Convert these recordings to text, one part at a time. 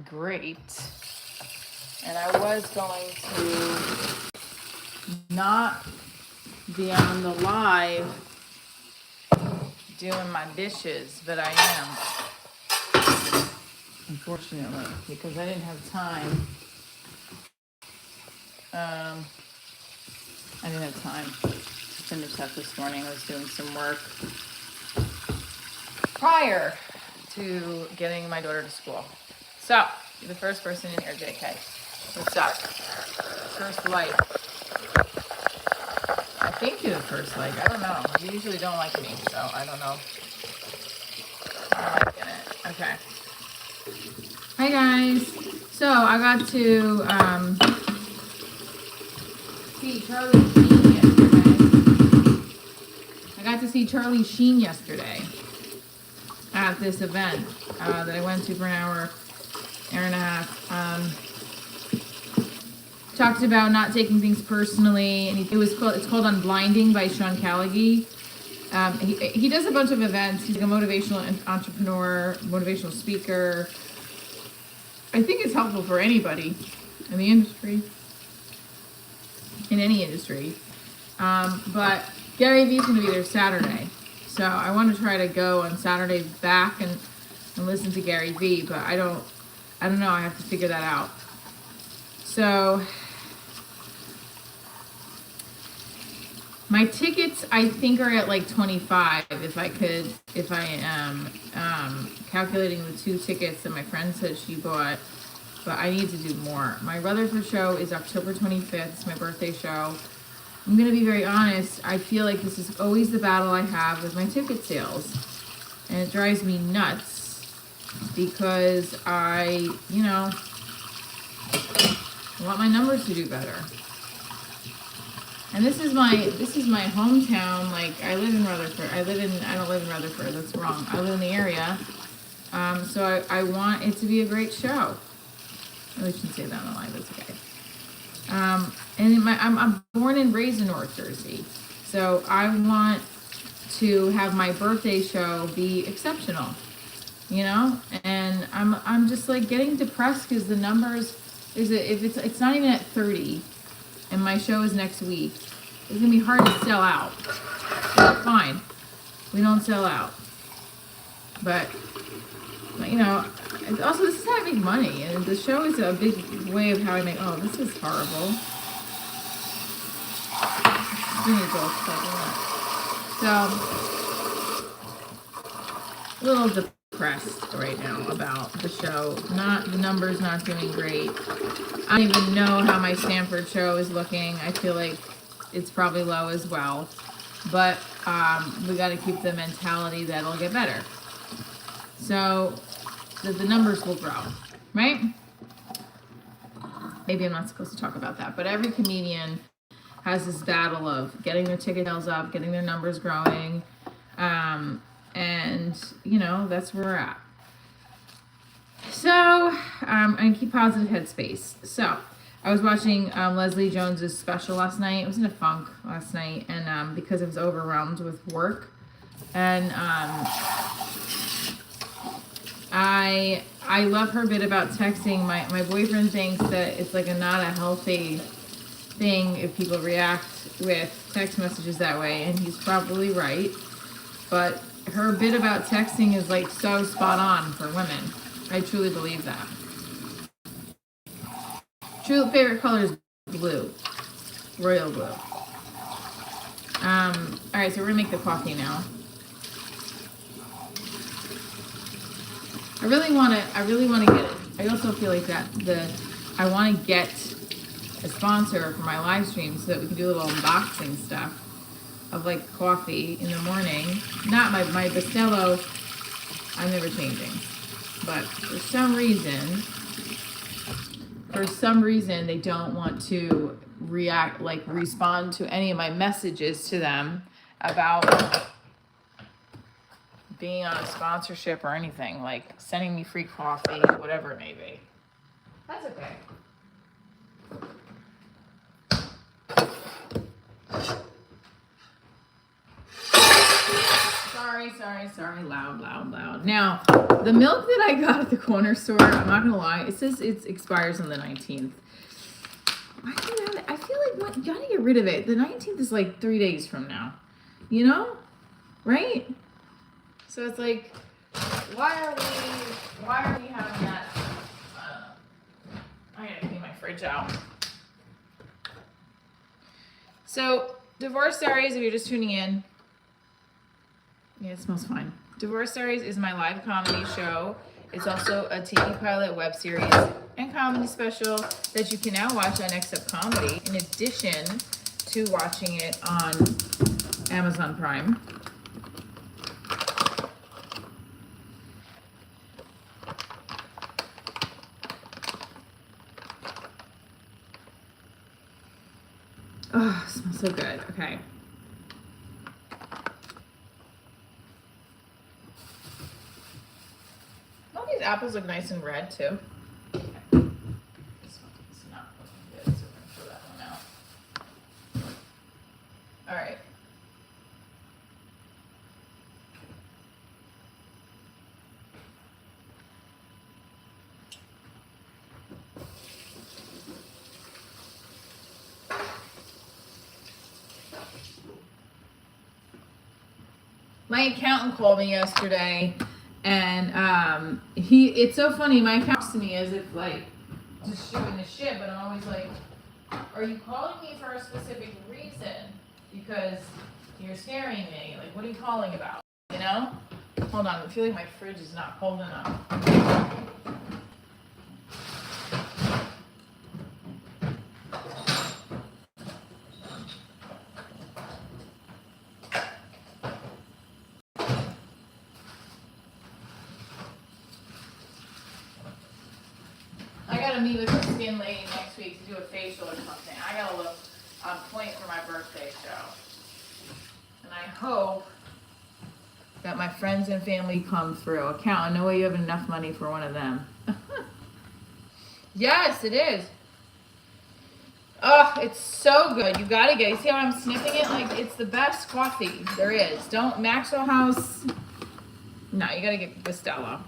great. And I was going to not be on the live doing my dishes, but I am, unfortunately, because I didn't have time. I didn't have time to finish that this morning. I was doing some work prior to getting my daughter to school. So, you're the first person in here, JK. What's up? First like. I think you're the first like. I don't know. You usually don't like me, so I don't know. I'm liking it. Okay. Hi guys. So I got to see Charlie Sheen yesterday. I got to see Charlie Sheen yesterday at this event that I went to for an hour and a half. Talked about not taking things personally, and it's called Unblinding by Sean Callaghy. He does a bunch of events. He's like a motivational entrepreneur, motivational speaker. I think it's helpful for anybody in the industry, in any industry. But Gary Vee's going to be there Saturday, so I want to try to go on Saturday back and listen to Gary Vee, but I don't know. I have to figure that out. So my tickets, I think, are at like 25 if I am calculating the 2 tickets that my friend said she bought, but I need to do more. My Rutherford show is October 25th. It's my birthday show. I'm going to be very honest. I feel like this is always the battle I have with my ticket sales, and it drives me nuts because I want my numbers to do better. And this is my hometown. Like, I live in Rutherford. I don't live in Rutherford. That's wrong. I live in the area. So I want it to be a great show. I really shouldn't say that on the line. That's okay. And I'm born and raised in North Jersey. So I want to have my birthday show be exceptional. And I'm just like getting depressed because the numbers it's not even at 30. And my show is next week. It's gonna be hard to sell out. So fine, we don't sell out. But also this is how I make money, and the show is a big way of how I make. Oh, this is horrible. So a little depressed right now about the show. The numbers not doing great. I don't even know how my Stamford show is looking. I feel like it's probably low as well. But we got to keep the mentality that it'll get better. So that the numbers will grow, right? Maybe I'm not supposed to talk about that. But every comedian has this battle of getting their ticket sales up, getting their numbers growing. And, that's where we're at. So, I keep positive headspace. So, I was watching Leslie Jones's special last night. I was in a funk last night, and because I was overwhelmed with work, and I love her bit about texting. My boyfriend thinks that it's like not a healthy thing if people react with text messages that way, and he's probably right. But her bit about texting is like so spot on for women. I truly believe that. True favorite color is blue. Royal blue. Alright, so we're gonna make the coffee now. I really wanna get it. I also feel like I wanna get a sponsor for my live stream so that we can do a little unboxing stuff of like coffee in the morning. Not my Bustelo, I'm never changing. But for some reason, they don't want to respond to any of my messages to them about being on a sponsorship or anything, like sending me free coffee, whatever it may be. That's okay. Sorry. Loud. Now, the milk that I got at the corner store, I'm not gonna lie, it says it expires on the 19th. Why do you have it? I feel like you gotta get rid of it. The 19th is like 3 days from now. You know? Right? So it's like, why are we having that? I gotta clean my fridge out. So, Divorce Diaries, if you're just tuning in. Yeah, it smells fine. Divorce Diaries is my live comedy show. It's also a TV pilot, web series, and comedy special that you can now watch on XF Comedy, in addition to watching it on Amazon Prime. Oh, it smells so good. Okay. All these apples look nice and red too. Okay. This one's not looking good, so we're gonna throw that one out. All right. My accountant called me yesterday, and it's so funny. My accountant talks to me as if like just shooting the shit, but I'm always like, "Are you calling me for a specific reason? Because you're scaring me. Like, what are you calling about? You know?" Hold on, I feel like my fridge is not cold enough. I gotta meet with the skin lady next week to do a facial or something. I gotta look on point for my birthday show. And I hope that my friends and family come through. Accountant, no way you have enough money for one of them. Yes, it is. Oh, it's so good. You gotta get it. You see how I'm sniffing it? Like, it's the best coffee there is. Don't, Maxwell House. No, you gotta get Bustelo.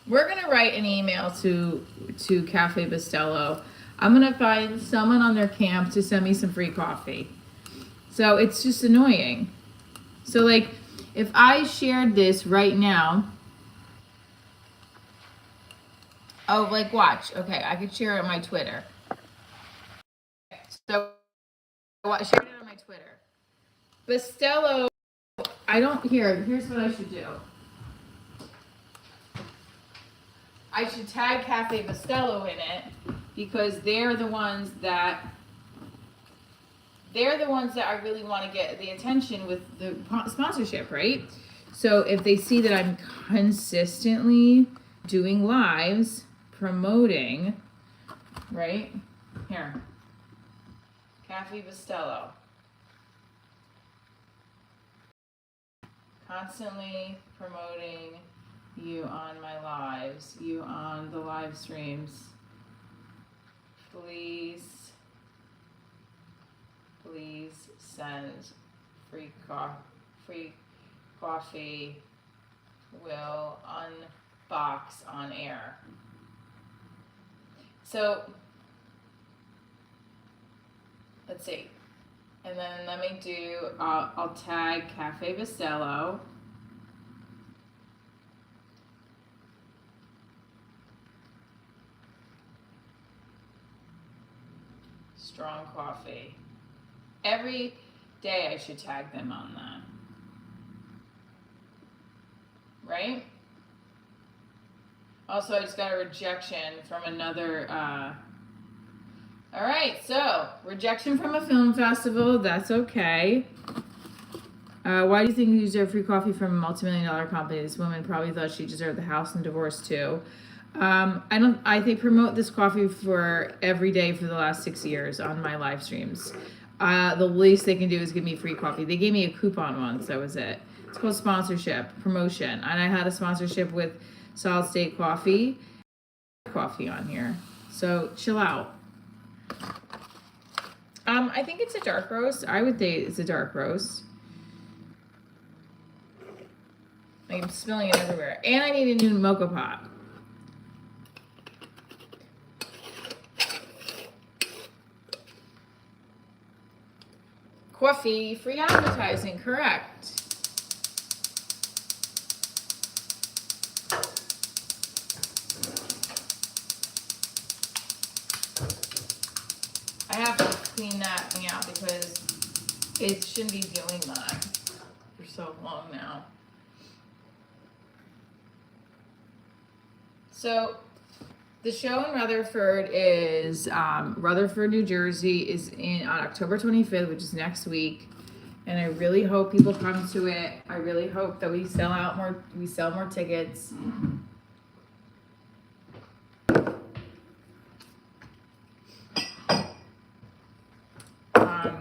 We're gonna write an email to Cafe Bustelo. I'm gonna find someone on their camp to send me some free coffee. So it's just annoying. So like, if I shared this right now, oh, like watch. Okay, I could share it on my Twitter. So I shared it on my Twitter. Bustelo, here's what I should do. I should tag Cafe Bustelo in it because they're the ones that I really want to get the attention with the sponsorship, right? So if they see that I'm consistently doing lives, promoting, right? Here. Cafe Bustelo. Constantly promoting you on my lives, you on the live streams. Please send free coffee. Will unbox on air. So let's see. And then let me do, I'll tag Cafe Bustelo. Strong coffee. Every day I should tag them on that. Right? Also, I just got a rejection from another, all right, so rejection from a film festival, that's okay. Why do you think you deserve free coffee from a multi-million-dollar company? This woman probably thought she deserved the house and divorce too. They promote this coffee for every day for the last 6 years on my live streams. The least they can do is give me free coffee. They gave me a coupon once, that was it. It's called sponsorship, promotion. And I had a sponsorship with Solid State Coffee on here. So chill out. I think it's a dark roast. I would say it's a dark roast. I'm spilling it everywhere. And I need a new mocha pot. Coffee, free advertising, correct. I have to clean that thing out because it shouldn't be doing that for so long now. So the show in Rutherford is Rutherford, New Jersey is on October 25th, which is next week. And I really hope people come to it. I really hope that we sell more tickets. I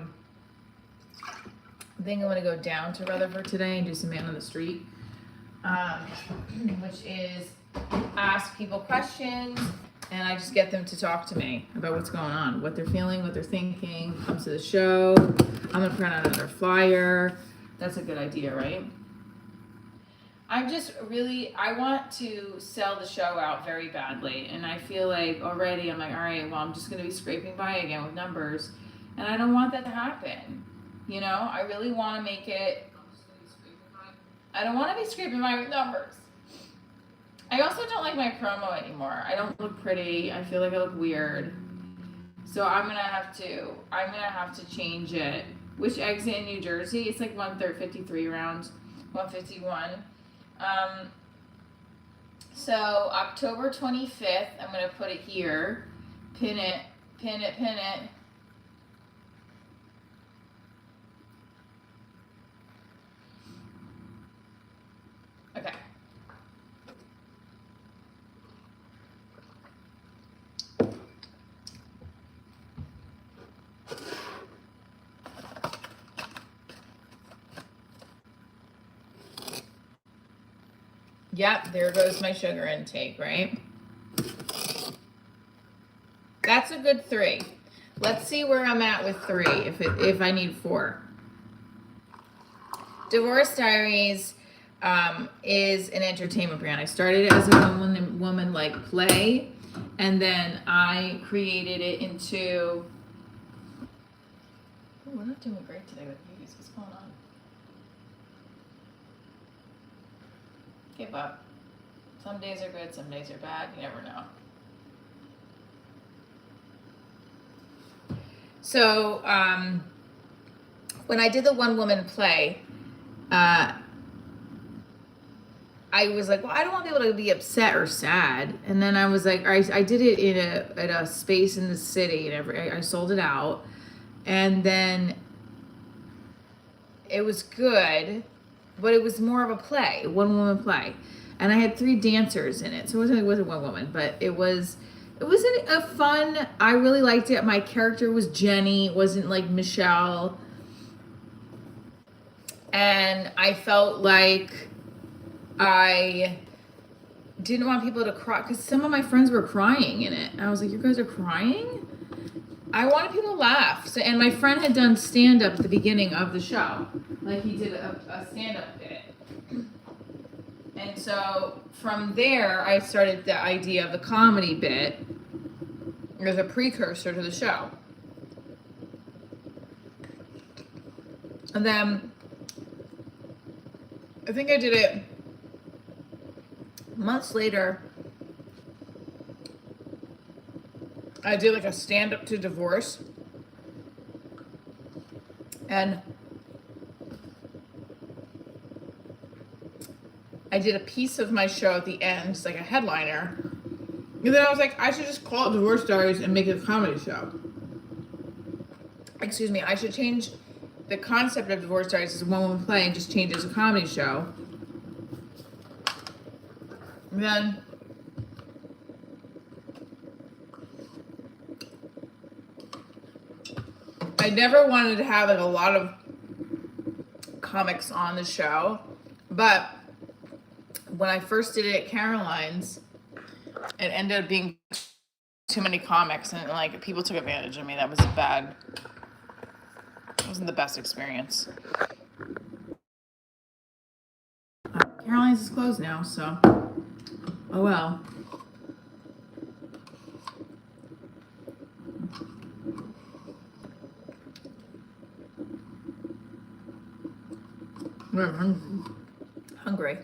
think I'm gonna go down to Rutherford today and do some man on the street, which is ask people questions, and I just get them to talk to me about what's going on, what they're feeling, what they're thinking. Come to the show. I'm gonna print out another flyer. That's a good idea, right? I want to sell the show out very badly, and I feel like already I'm like, all right, well, I'm just gonna be scraping by again with numbers, and I don't want that to happen. You know, I really want to make it. I don't want to be scraping by with numbers. I also don't like my promo anymore. I don't look pretty. I feel like I look weird. So I'm gonna have to change it. Which exit in New Jersey? It's like 153 around 151. So October 25th, I'm gonna put it here. Pin it. Okay. Yep, there goes my sugar intake, right? That's a good 3. Let's see where I'm at with 3, if I need 4. Divorce Diaries is an entertainment brand. I started it as a woman-like play, and then I created it into... Oh, we're not doing great today with views. What's going on? Give up. Some days are good, some days are bad. You never know. So when I did the one-woman play, I was like, well, I don't want people to be upset or sad. And then I was like, I did it at a space in the city, and I sold it out. And then it was good, but it was more of a play, one-woman play. And I had 3 dancers in it. So it wasn't one woman, but it was a fun, I really liked it. My character was Jenny, it wasn't like Michelle. And I felt like I didn't want people to cry, because some of my friends were crying in it. And I was like, you guys are crying? I wanted people to laugh. So, and my friend had done stand-up at the beginning of the show. Like he did a stand-up bit. And so from there, I started the idea of the comedy bit as a precursor to the show. And then I think I did it months later. I did like a stand-up to divorce. And I did a piece of my show at the end, it's like a headliner. And then I was like, I should just call it Divorce Diaries and make it a comedy show. Excuse me, I should change the concept of Divorce Diaries as a one-woman play and just change it as a comedy show. And then I never wanted to have like a lot of comics on the show, but when I first did it at Caroline's, it ended up being too many comics, and like people took advantage of me. That was bad. wasn't the best experience. Caroline's is closed now, so oh well. I'm hungry.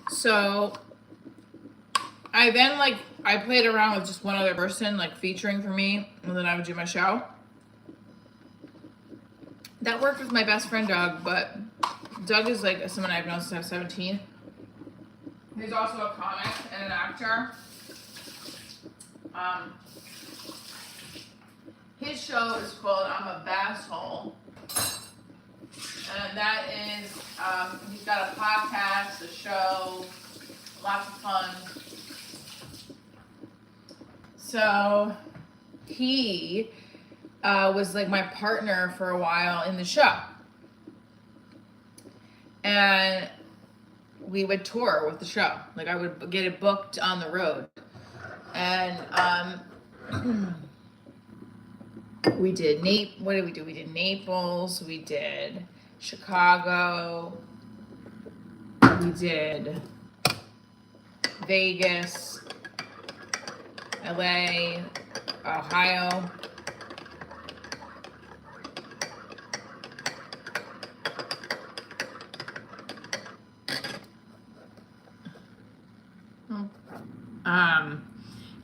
So I then I played around with just one other person featuring for me, and then I would do my show. That worked with my best friend Doug, but Doug is someone I've known since I was 17. He's also a comic and an actor. His show is called I'm a Basshole. And that is, he's got a podcast, a show, lots of fun. So he was my partner for a while in the show. And we would tour with the show. I would get it booked on the road. And we did what did we do? We did Naples, we did Chicago, we did Vegas, LA, Ohio.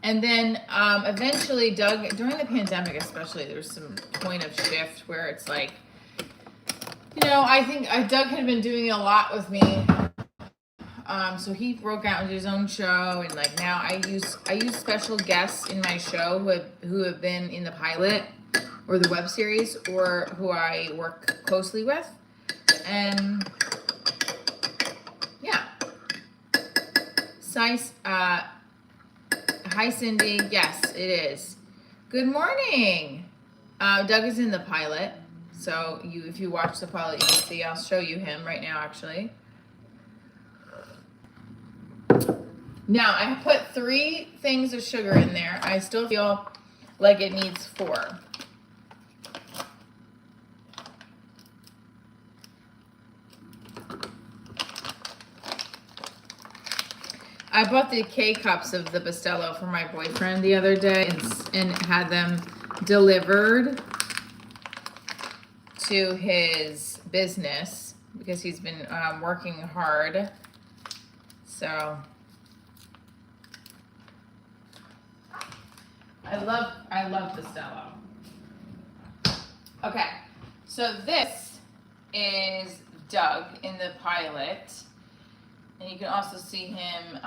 And then eventually Doug, during the pandemic especially, there was some point of shift where it's I think Doug had been doing a lot with me. So he broke out into his own show, and now I use special guests in my show who have been in the pilot or the web series or who I work closely with. And yeah. Hi, Cindy. Yes, it is. Good morning. Doug is in the pilot. So if you watch the pilot, you can see. I'll show you him right now, actually. Now, I put 3 things of sugar in there. I still feel like it needs 4. I bought the K-cups of the Bustelo for my boyfriend the other day and had them delivered to his business because he's been working hard. So I love Bustelo. Okay, so this is Doug in the pilot. And you can also see him,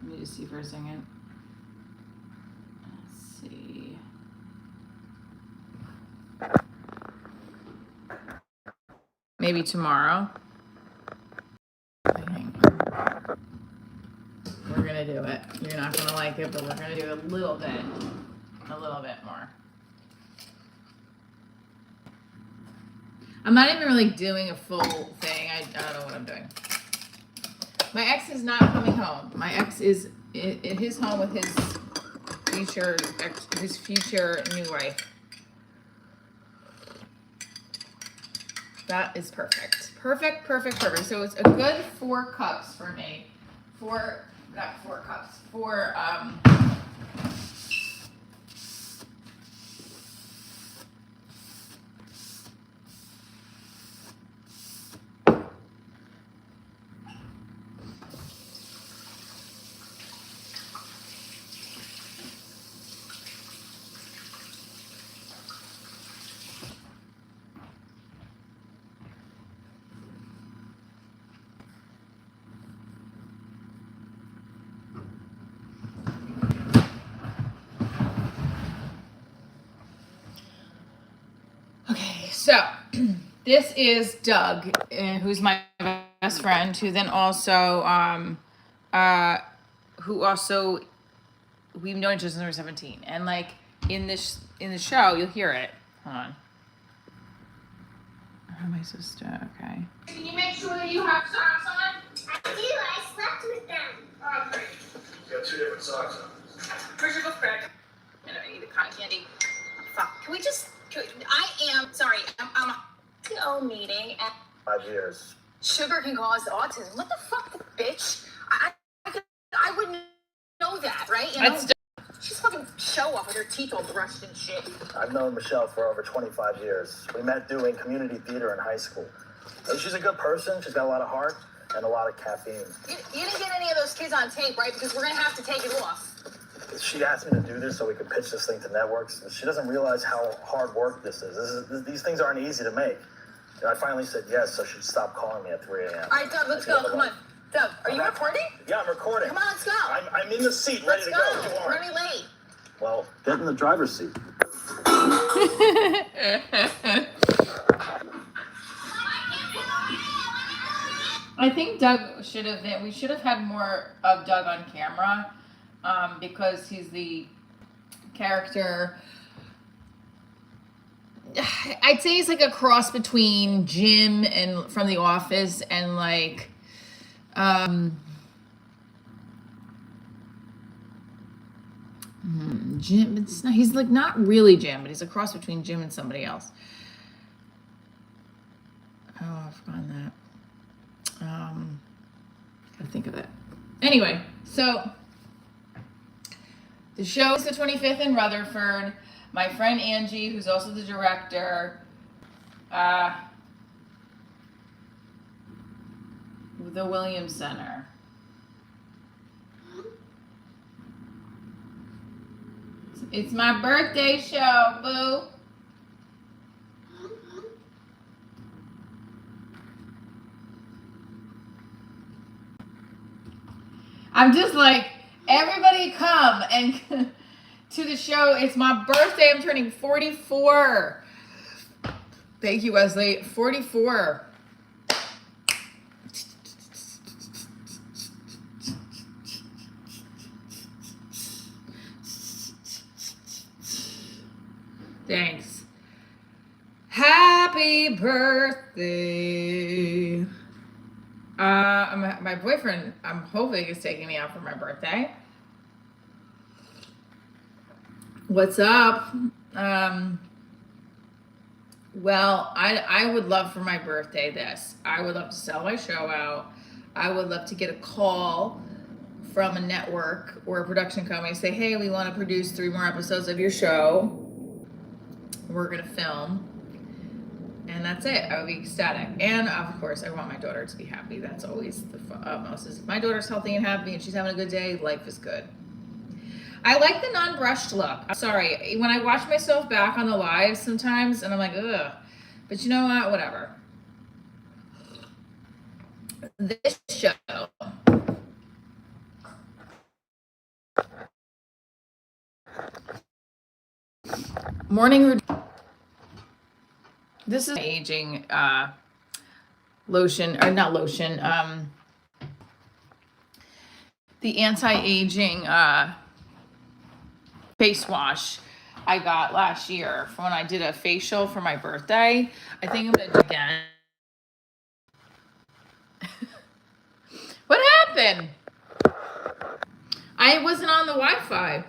let me just see for a second. Let's see. Maybe tomorrow. Hang on. We're gonna do it. You're not gonna like it, but we're gonna do a little bit more. I'm not even really doing a full thing. I don't know what I'm doing. My ex is not coming home. My ex is at his home with his future new wife. That is perfect. Perfect. So it's a good 4 cups for me. 4 cups. 4 So, this is Doug, who's my best friend, who then also, we've known each other since we were 17. And in the show, you'll hear it. Hold on. How am I supposed to? Okay. Can you make sure that you have socks on? I do. I slept with them. Oh, great. You got 2 different socks on. Where's your book bag? cotton candy. Fuck. Can we just? I'm a meeting at 5 years. Sugar can cause autism. What the fuck, bitch? I wouldn't know that, right? You know? She's fucking show off with her teeth all brushed and shit. I've known Michelle for over 25 years. We met doing community theater in high school. She's a good person. She's got a lot of heart and a lot of caffeine. You didn't get any of those kids on tape, right? Because we're going to have to take it off. She asked me to do this so we could pitch this thing to networks. She doesn't realize how hard work this is. These things aren't easy to make. And I finally said yes, so she'd stop calling me at 3 a.m. All right, Doug, let's go. Come on. Doug, are you recording? Yeah, I'm recording. Come on, let's go. I'm in the seat, ready to go. We're going to be late. Well, get in the driver's seat. I think we should have had more of Doug on camera, because he's the character. I'd say he's like a cross between Jim and from The Office and like, Jim. It's not, he's like not really Jim, but he's a cross between Jim and somebody else. Oh, I've forgotten that. Gotta think of it. Anyway, so the show is the 25th in Rutherford. My friend Angie, who's also the director, the Williams Center. It's my birthday show, boo. I'm just like, everybody come and to the show. It's my birthday. I'm turning 44. Thank you, Wesley. 44. Thanks. Happy birthday. My boyfriend, I'm hoping, is taking me out for my birthday. What's up? Well, I would love for my birthday this. I would love to sell my show out. I would love to get a call from a network or a production company, say, hey, we want to produce 3 more episodes of your show. We're going to film. And that's it. I would be ecstatic. And of course, I want my daughter to be happy. That's always the utmost. If my daughter's healthy and happy and she's having a good day, life is good. I like the non-brushed look. I'm sorry. When I watch myself back on the live sometimes, and I'm like, ugh. But you know what? Whatever. This show. Morning routine. This is aging lotion, or not lotion, the anti-aging face wash I got last year from when I did a facial for my birthday. I think I'm gonna do it again. What happened? I wasn't on the Wi-Fi.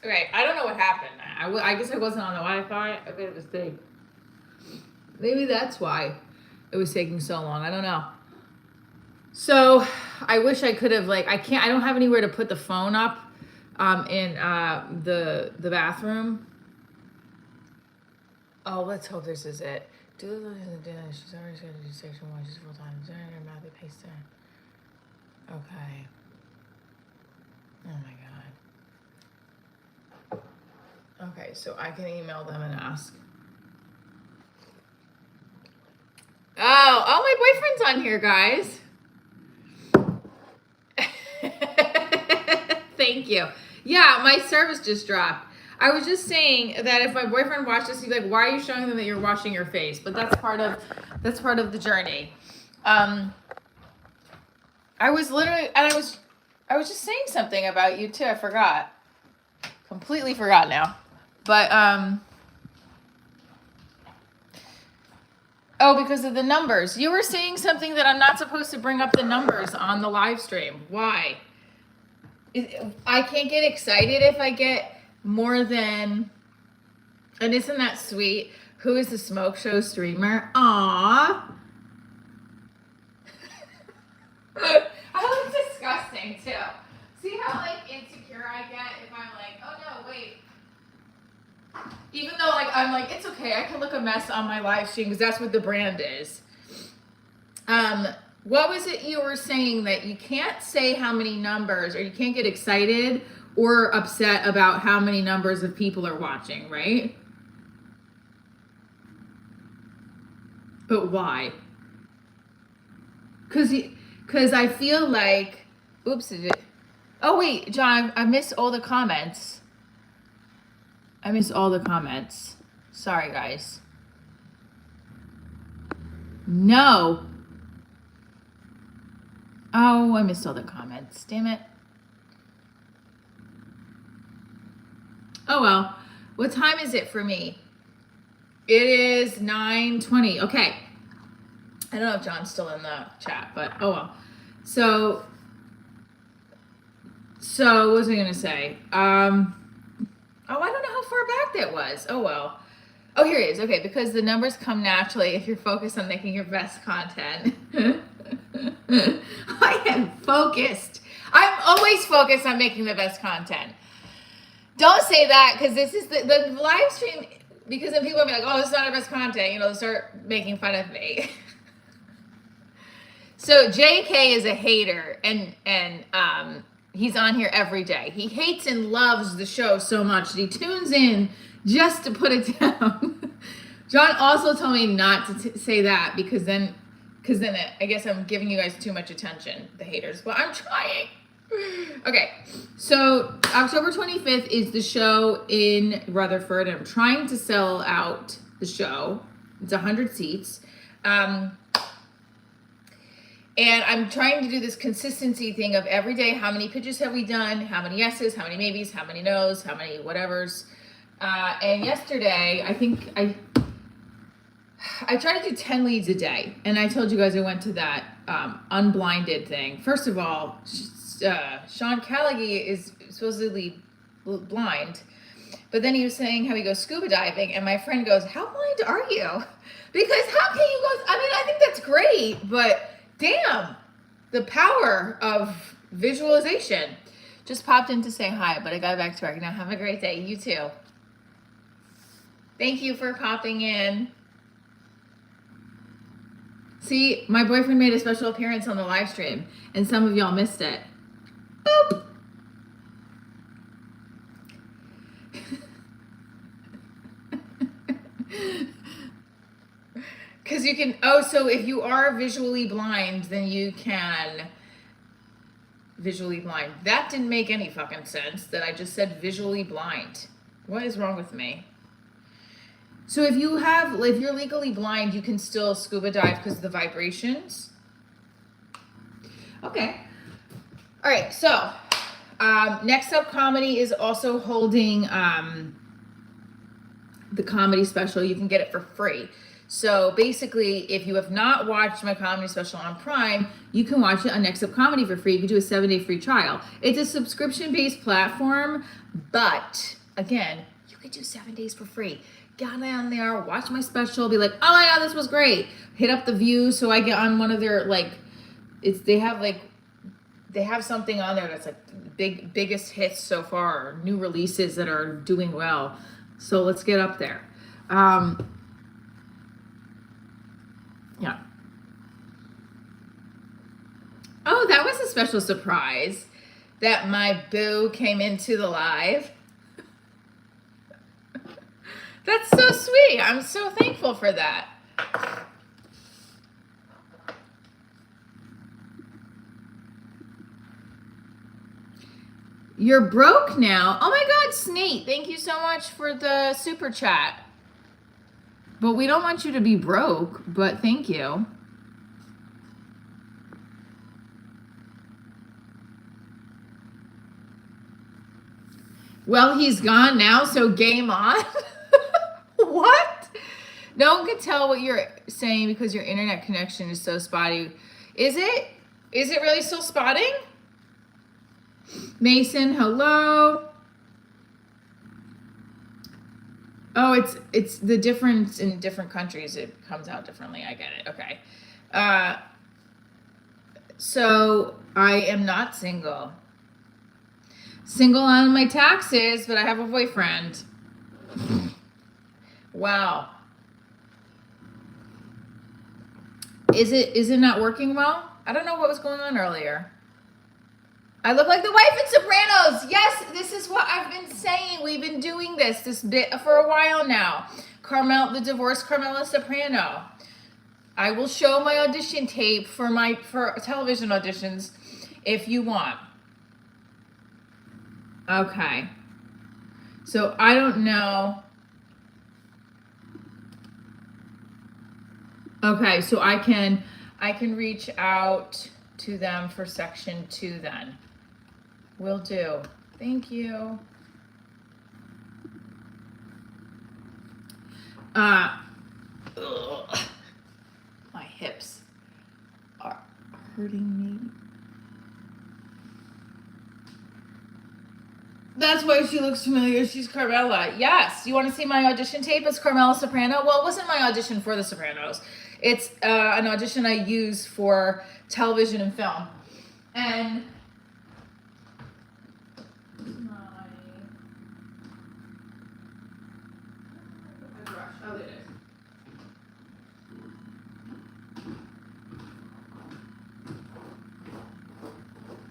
Okay, I don't know what happened. I guess I wasn't on the Wi-Fi. I made a mistake. Maybe that's why it was taking so long. I don't know. So I wish I could have, I don't have anywhere to put the phone up in the bathroom. Oh, let's hope this is it. She's already going to do section 1. She's full-time. Matthew Paster. Okay. Oh my God. Okay, so I can email them and ask. Oh, my boyfriend's on here, guys. Thank you. Yeah, my service just dropped. I was just saying that if my boyfriend watched this, he'd be like, why are you showing them that you're washing your face? But that's part of the journey. I was just saying something about you too. I forgot. Completely forgot now. But oh, because of the numbers. You were saying something that I'm not supposed to bring up the numbers on the live stream. Why? I can't get excited if I get more than, and isn't that sweet? Who is the smoke show streamer? Aww. I look disgusting too. See how like insecure I get if I'm like, oh no, wait. Even though like I'm like, it's okay, I can look a mess on my live stream because that's what the brand is. What was it you were saying that you can't say how many numbers, or you can't get excited or upset about how many numbers of people are watching, right? But why? Because I feel like, oops, oh wait, John, I missed all the comments. Sorry, guys. No. Oh, I missed all the comments. Damn it. Oh well. What time is it for me? It is 9:20. Okay. I don't know if John's still in the chat, but oh well. So what was I gonna say? Oh, I don't know how far back that was. Oh well. Oh, here it is. Okay, because the numbers come naturally if you're focused on making your best content. I am focused. I'm always focused on making the best content. Don't say that, because this is the live stream, because then people will be like, oh, this is not our best content. You know, they'll start making fun of me. So JK is a hater, and he's on here every day. He hates and loves the show so much that he tunes in just to put it down. John also told me not to say that, because then I guess I'm giving you guys too much attention, the haters. But I'm trying. Okay, so October 25th is the show in Rutherford. I'm trying to sell out the show. It's 100 seats. And I'm trying to do this consistency thing of every day, how many pitches have we done, how many yeses, how many maybes, how many nos, how many whatevers. And yesterday, I think I try to do 10 leads a day. And I told you guys I went to that unblinded thing. First of all, Sean Callaghy is supposedly blind. But then he was saying how he goes scuba diving. And my friend goes, how blind are you? Because how can you go? I mean, I think that's great. But damn, the power of visualization. Just popped in to say hi, but I got back to work. Now have a great day. You too. Thank you for popping in. See, my boyfriend made a special appearance on the live stream, and some of y'all missed it. Boop. Because you can, so if you are visually blind, then you can visually blind. That didn't make any fucking sense that I just said visually blind. What is wrong with me? So if you're legally blind, you can still scuba dive because of the vibrations. Okay. All right. So Next Up Comedy is also holding the comedy special. You can get it for free. So basically, if you have not watched my comedy special on Prime, you can watch it on Next Up Comedy for free. You can do a 7-day free trial. It's a subscription-based platform, but again, you could do 7 days for free. Get on there, watch my special, be like, oh my god, this was great. Hit up the views so I get on one of their they have something on there that's like biggest hits so far, new releases that are doing well. So let's get up there. Yeah. Oh, that was a special surprise that my boo came into the live. That's so sweet. I'm so thankful for that. You're broke now. Oh my God, Snake, thank you so much for the super chat. But we don't want you to be broke, but thank you. Well, he's gone now, so game on. What? No one can tell what you're saying because your internet connection is so spotty. Is it? Is it really still spotting? Mason, hello. Oh, it's the difference in different countries. It comes out differently. I get it. Okay. So I am not single. Single on my taxes, but I have a boyfriend. Wow. Is it not working well? I don't know what was going on earlier. I look like the wife in Sopranos. Yes, this is what I've been saying. We've been doing this bit for a while now. The divorced Carmela Soprano. I will show my audition tape for television auditions if you want. Okay. So I don't know. Okay, so I can reach out to them for section 2 then. Will do. Thank you. My hips are hurting me. That's why she looks familiar. She's Carmela. Yes. You want to see my audition tape as Carmela Soprano? Well, it wasn't my audition for The Sopranos. It's an audition I use for television and film. And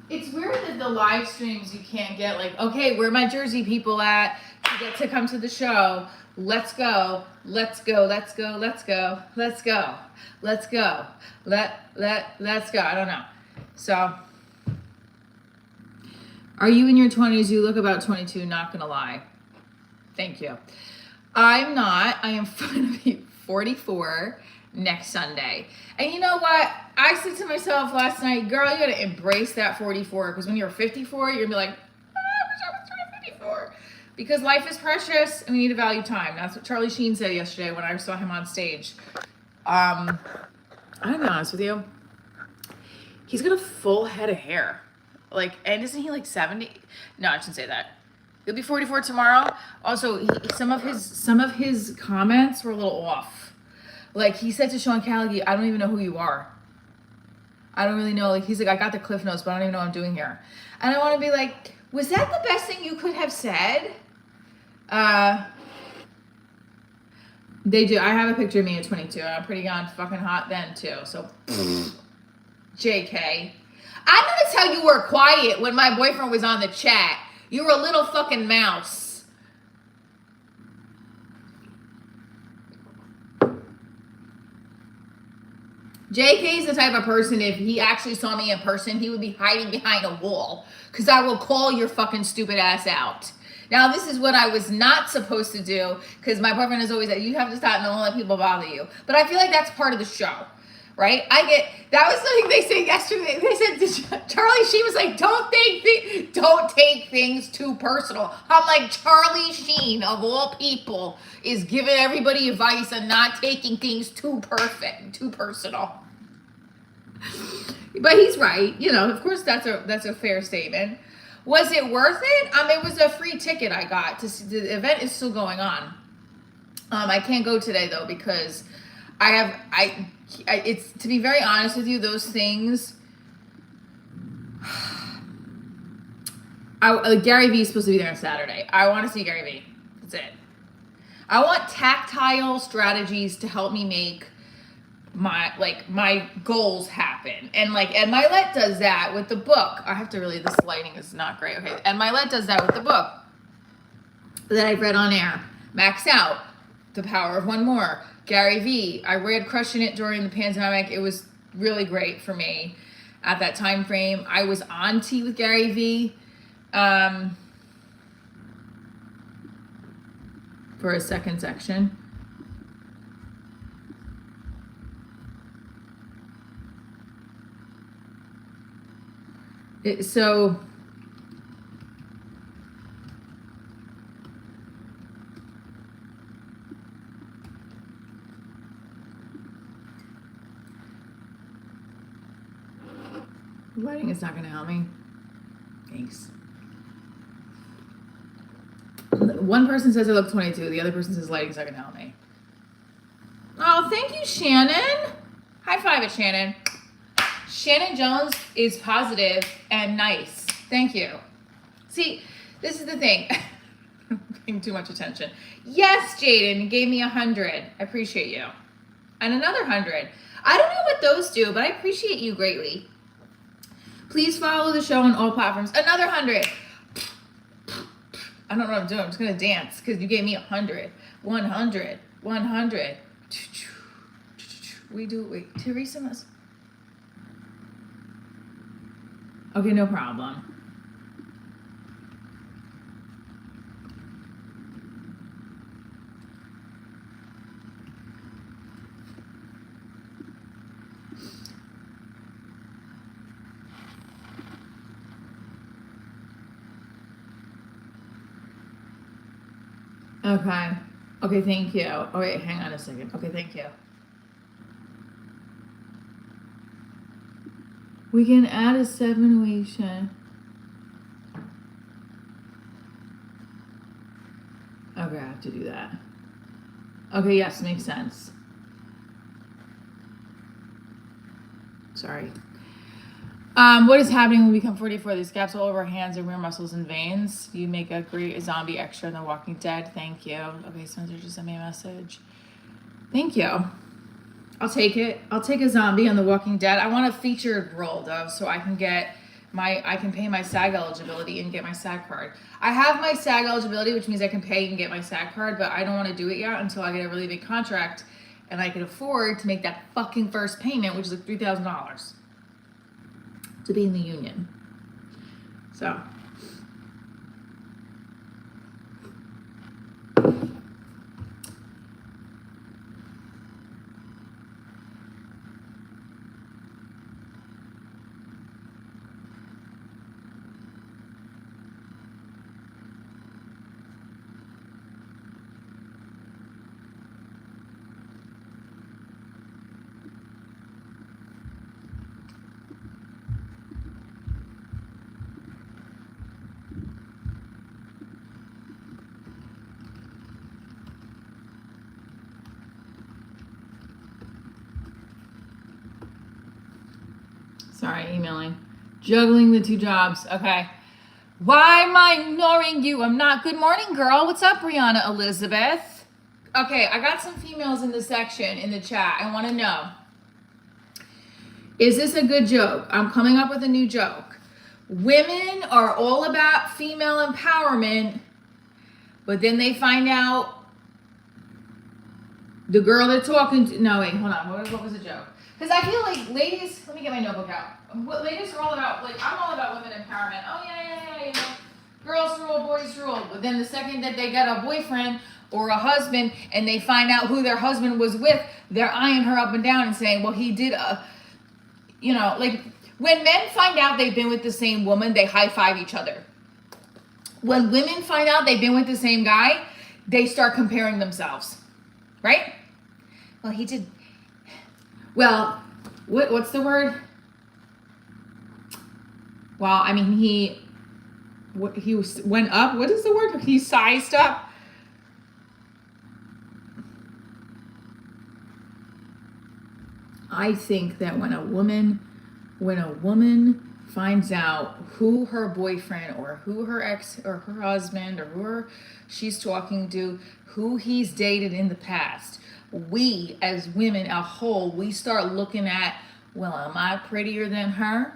it's weird that the live streams you can't get like, okay, where are my Jersey people at? You get to come to the show. Let's go. Let's go. Let's go. Let's go. Let's go. Let's go. Let's go. I don't know. So, are you in your 20s? You look about 22, not gonna lie. Thank you. I'm not. I am going to be 44 next Sunday. And you know what? I said to myself last night, girl, you gotta embrace that 44, because when you're 54, you're gonna be like, I wish I was 54. Because life is precious and we need to value time. That's what Charlie Sheen said yesterday when I saw him on stage. I'm gonna be honest with you. He's got a full head of hair. Like, and isn't he like 70? No, I shouldn't say that. He'll be 44 tomorrow. Also, some of his comments were a little off. Like, he said to Sean Callaghan, I don't even know who you are. I don't really know. Like, he's like, I got the cliff notes, but I don't even know what I'm doing here. And I want to be like, was that the best thing you could have said? They do. I have a picture of me at 22. I'm pretty fucking hot then, too. So, JK. I'm going to tell you were quiet when my boyfriend was on the chat. You were a little fucking mouse. JK is the type of person, if he actually saw me in person, he would be hiding behind a wall. Because I will call your fucking stupid ass out. Now, this is what I was not supposed to do. Because my boyfriend is always like, you have to stop and don't let people bother you. But I feel like that's part of the show. Right? That was something they said yesterday. They said, Charlie Sheen was like, don't take things too personal. I'm like, Charlie Sheen, of all people, is giving everybody advice on not taking things too personal. But he's right. You know, of course, that's a fair statement. Was it worth it? It was a free ticket I got to see. The event is still going on. I can't go today though because it's, to be very honest with you, those things. Gary Vee is supposed to be there on Saturday. I want to see Gary Vee. That's it. I want tactile strategies to help me make my goals happen. And Ed Milet does that with the book. I have to really, this lighting is not great. Okay. Ed Milet does that with the book that I've read on air. Max Out, The Power of One More. Gary Vee. I read Crushing It during the pandemic. It was really great for me at that time frame. I was on tea with Gary Vee For a second section. So lighting is not going to help me. Thanks. One person says I look 22. The other person says lighting's not going to help me. Oh, thank you, Shannon. High five it, Shannon. Shannon Jones is positive and nice. Thank you. See, this is the thing. I'm paying too much attention. Yes, Jaden, you gave me 100. I appreciate you. And another 100. I don't know what those do, but I appreciate you greatly. Please follow the show on all platforms. Another 100. I don't know what I'm doing. I'm just going to dance because you gave me 100. 100. 100. Wait, Teresa must. Okay, no problem. Okay. Okay, thank you. Oh, wait, hang on a second. Okay, thank you. We can add a 7-week shit. Okay, I have to do that. Okay, yes, makes sense. Sorry. What is happening when we become 44? There's gaps all over our hands and rear muscles and veins. You make a great zombie extra in The Walking Dead. Thank you. Okay, Spencer just sent me a message. Thank you. I'll take it. I'll take a zombie on The Walking Dead. I want a featured role though, so I can get I can pay my SAG eligibility and get my SAG card. I have my SAG eligibility, which means I can pay and get my SAG card, but I don't want to do it yet until I get a really big contract and I can afford to make that fucking first payment, which is like $3,000 to be in the union. So. Sorry, emailing. Juggling the 2 jobs. Okay. Why am I ignoring you? I'm not. Good morning, girl. What's up, Brianna Elizabeth? Okay, I got some females in the section, in the chat. I want to know. Is this a good joke? I'm coming up with a new joke. Women are all about female empowerment, but then they find out the girl they're talking to. No, wait, hold on. What was the joke? Because I feel like ladies, let me get my notebook out. Ladies are all about, like, I'm all about women empowerment. Oh, yeah, you know, girls rule, boys rule. But then the second that they get a boyfriend or a husband and they find out who their husband was with, they're eyeing her up and down and saying, well, he did you know, like, when men find out they've been with the same woman, they high-five each other. When women find out they've been with the same guy, they start comparing themselves, right? Well, he did. Well, what's the word? Well, I mean, he went up. What is the word? He sized up. I think that when a woman finds out who her boyfriend or who her ex or her husband or who she's talking to, who he's dated in the past, we as women a whole, we start looking at, well, am I prettier than her?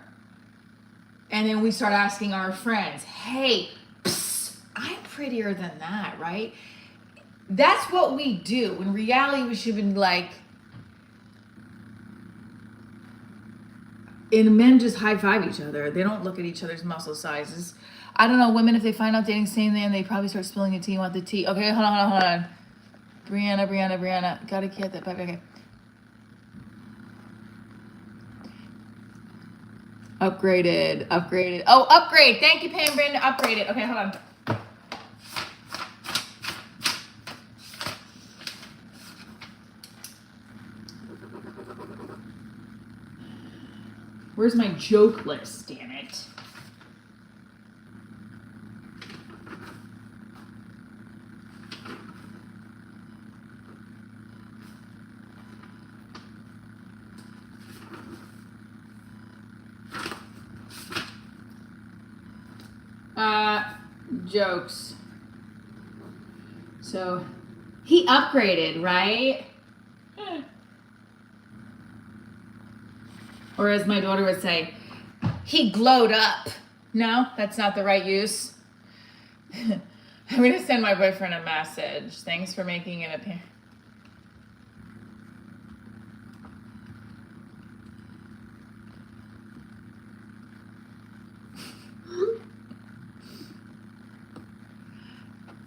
And then we start asking our friends, hey, psst, I'm prettier than that, right? That's what we do. In reality, we should be like, And men just high five each other. They don't look at each other's muscle sizes. I don't know, women, if they find out dating same man, they probably start spilling the tea and want the tea. Okay, hold on. Brianna. Gotta get that back. Okay. Upgraded. Oh, upgrade. Thank you, Pam Brandon. Upgraded. Okay, hold on. Where's my joke list, damn it? Jokes. So, he upgraded, right? Or as my daughter would say, he glowed up. No, that's not the right use. I'm going to send my boyfriend a message. Thanks for making an appearance.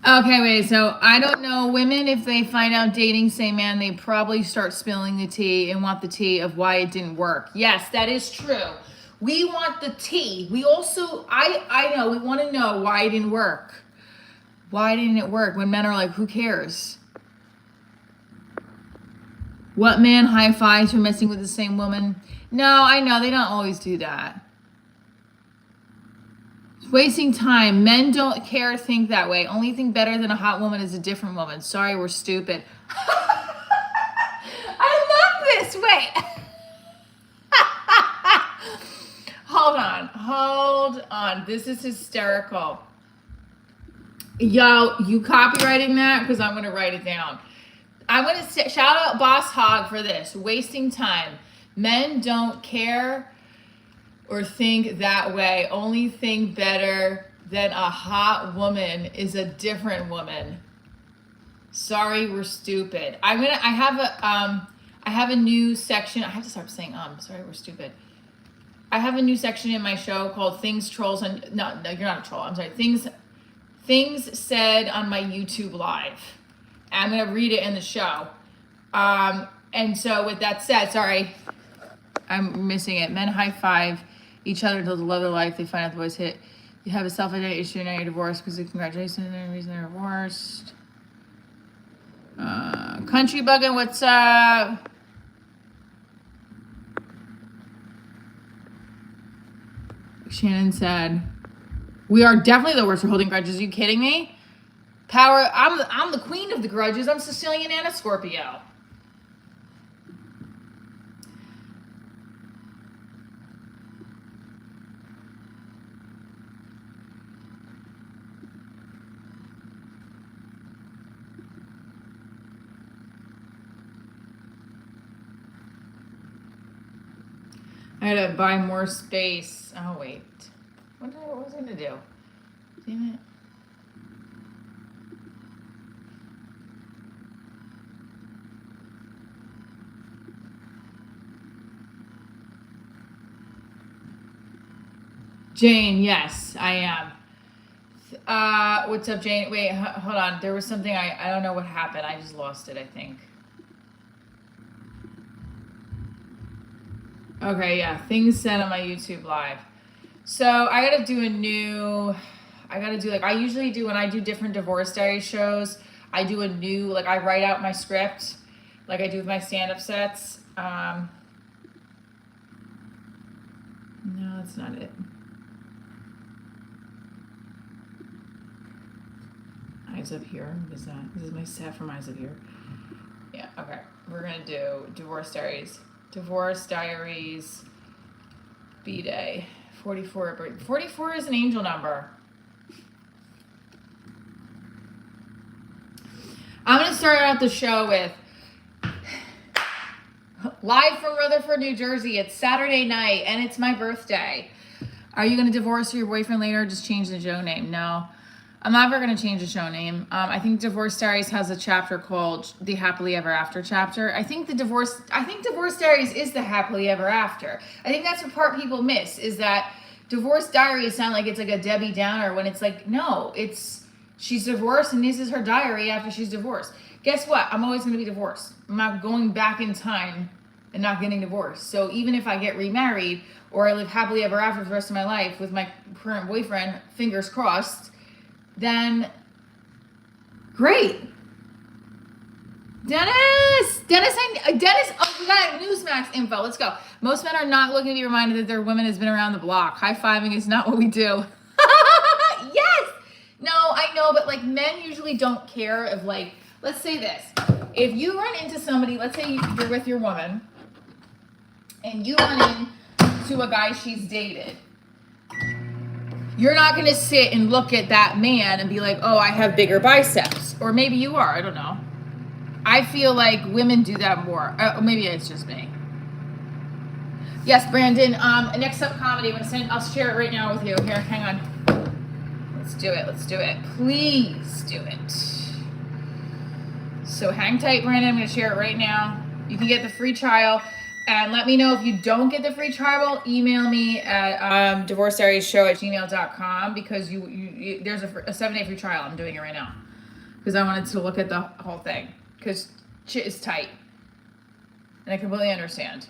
Okay, wait, so I don't know. Women, if they find out dating same man, they probably start spilling the tea and want the tea of why it didn't work. Yes, that is true. We want the tea. We also, I know, we want to know why it didn't work. Why didn't it work? When men are like, who cares? What man high fives for messing with the same woman? No, I know, they don't always do that. Wasting time. Men don't care, think that way. Only thing better than a hot woman is a different woman. Sorry, we're stupid. I love this. Wait. Hold on. This is hysterical. Yo, you copywriting that? Because I'm going to write it down. I'm going to shout out Boss Hog for this. Wasting time. Men don't care or think that way. Only thing better than a hot woman is a different woman. Sorry, we're stupid. I have a new section. I have to start saying sorry, we're stupid. I have a new section in my show called Things Trolls and no, you're not a troll. I'm sorry. Things said on my YouTube live. I'm going to read it in the show. And so with that said, sorry, I'm missing it. Men high five each other until the love of their life. They find out the boys hit. You have a self-identity issue, now you're divorced because of congratulations. The reason they're divorced. Country Buggin', what's up? Shannon said, we are definitely the worst for holding grudges. Are you kidding me? Power, I'm the queen of the grudges. I'm Sicilian and a Scorpio. I had to buy more space. Oh, wait. What was I going to do? Damn it. Jane, yes, I am. What's up, Jane? Wait, hold on. There was something I don't know what happened. I just lost it, I think. Okay, yeah, things said on my YouTube live. So I gotta do I usually do when I do different Divorce Diaries shows, I do I write out my script, like I do with my stand-up sets. No, that's not it. Eyes Up Here, what is that? This is my set from Eyes Up Here. Yeah, okay. We're gonna do Divorce Diaries. Divorce Diaries, B-Day, 44. 44 is an angel number. I'm going to start out the show with live from Rutherford, New Jersey. It's Saturday night, and it's my birthday. Are you going to divorce your boyfriend later or just change the Joe name? No. I'm never going to change the show name. I think Divorce Diaries has a chapter called the Happily Ever After chapter. I think Divorce Diaries is the Happily Ever After. I think that's what part people miss, is that Divorce Diaries sound like it's like a Debbie Downer when it's like, no, she's divorced and this is her diary after she's divorced. Guess what? I'm always going to be divorced. I'm not going back in time and not getting divorced. So even if I get remarried or I live happily ever after for the rest of my life with my current boyfriend, fingers crossed, then great. Dennis, oh, we got Newsmax info. Let's go. Most men are not looking to be reminded that their woman has been around the block. High-fiving is not what we do. Yes. No, I know, but like men usually don't care if like, let's say this. If you run into somebody, let's say you're with your woman and you run into a guy she's dated, you're not going to sit and look at that man and be like, oh, I have bigger biceps. Or maybe you are. I don't know. I feel like women do that more. Maybe it's just me. Yes, Brandon. Next up, comedy. I'll share it right now with you. Here, hang on. Let's do it. Please do it. So hang tight, Brandon. I'm going to share it right now. You can get the free trial. And let me know if you don't get the free trial. Email me at divorcediariesshow@gmail.com because there's a 7-day free trial. I'm doing it right now because I wanted to look at the whole thing because shit is tight. And I completely understand.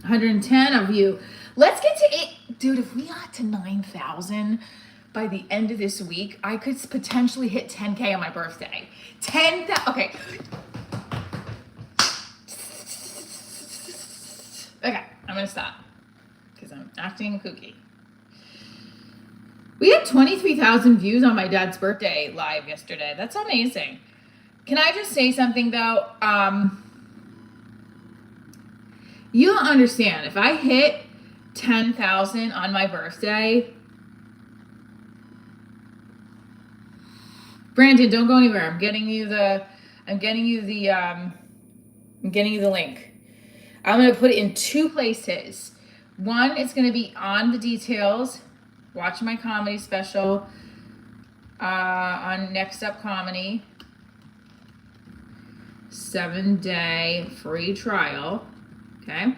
110 of you. Let's get to it. Dude, if we got to 9,000 by the end of this week, I could potentially hit 10K on my birthday. 10,000. Okay. Okay, I'm gonna stop because I'm acting kooky. We had 23,000 views on my dad's birthday live yesterday. That's amazing. Can I just say something though? You don't understand. If I hit 10,000 on my birthday, Brandon, don't go anywhere. I'm getting you the link. I'm going to put it in 2 places. One, it's going to be on the details. Watch my comedy special on Next Up Comedy. 7-day free trial. Okay.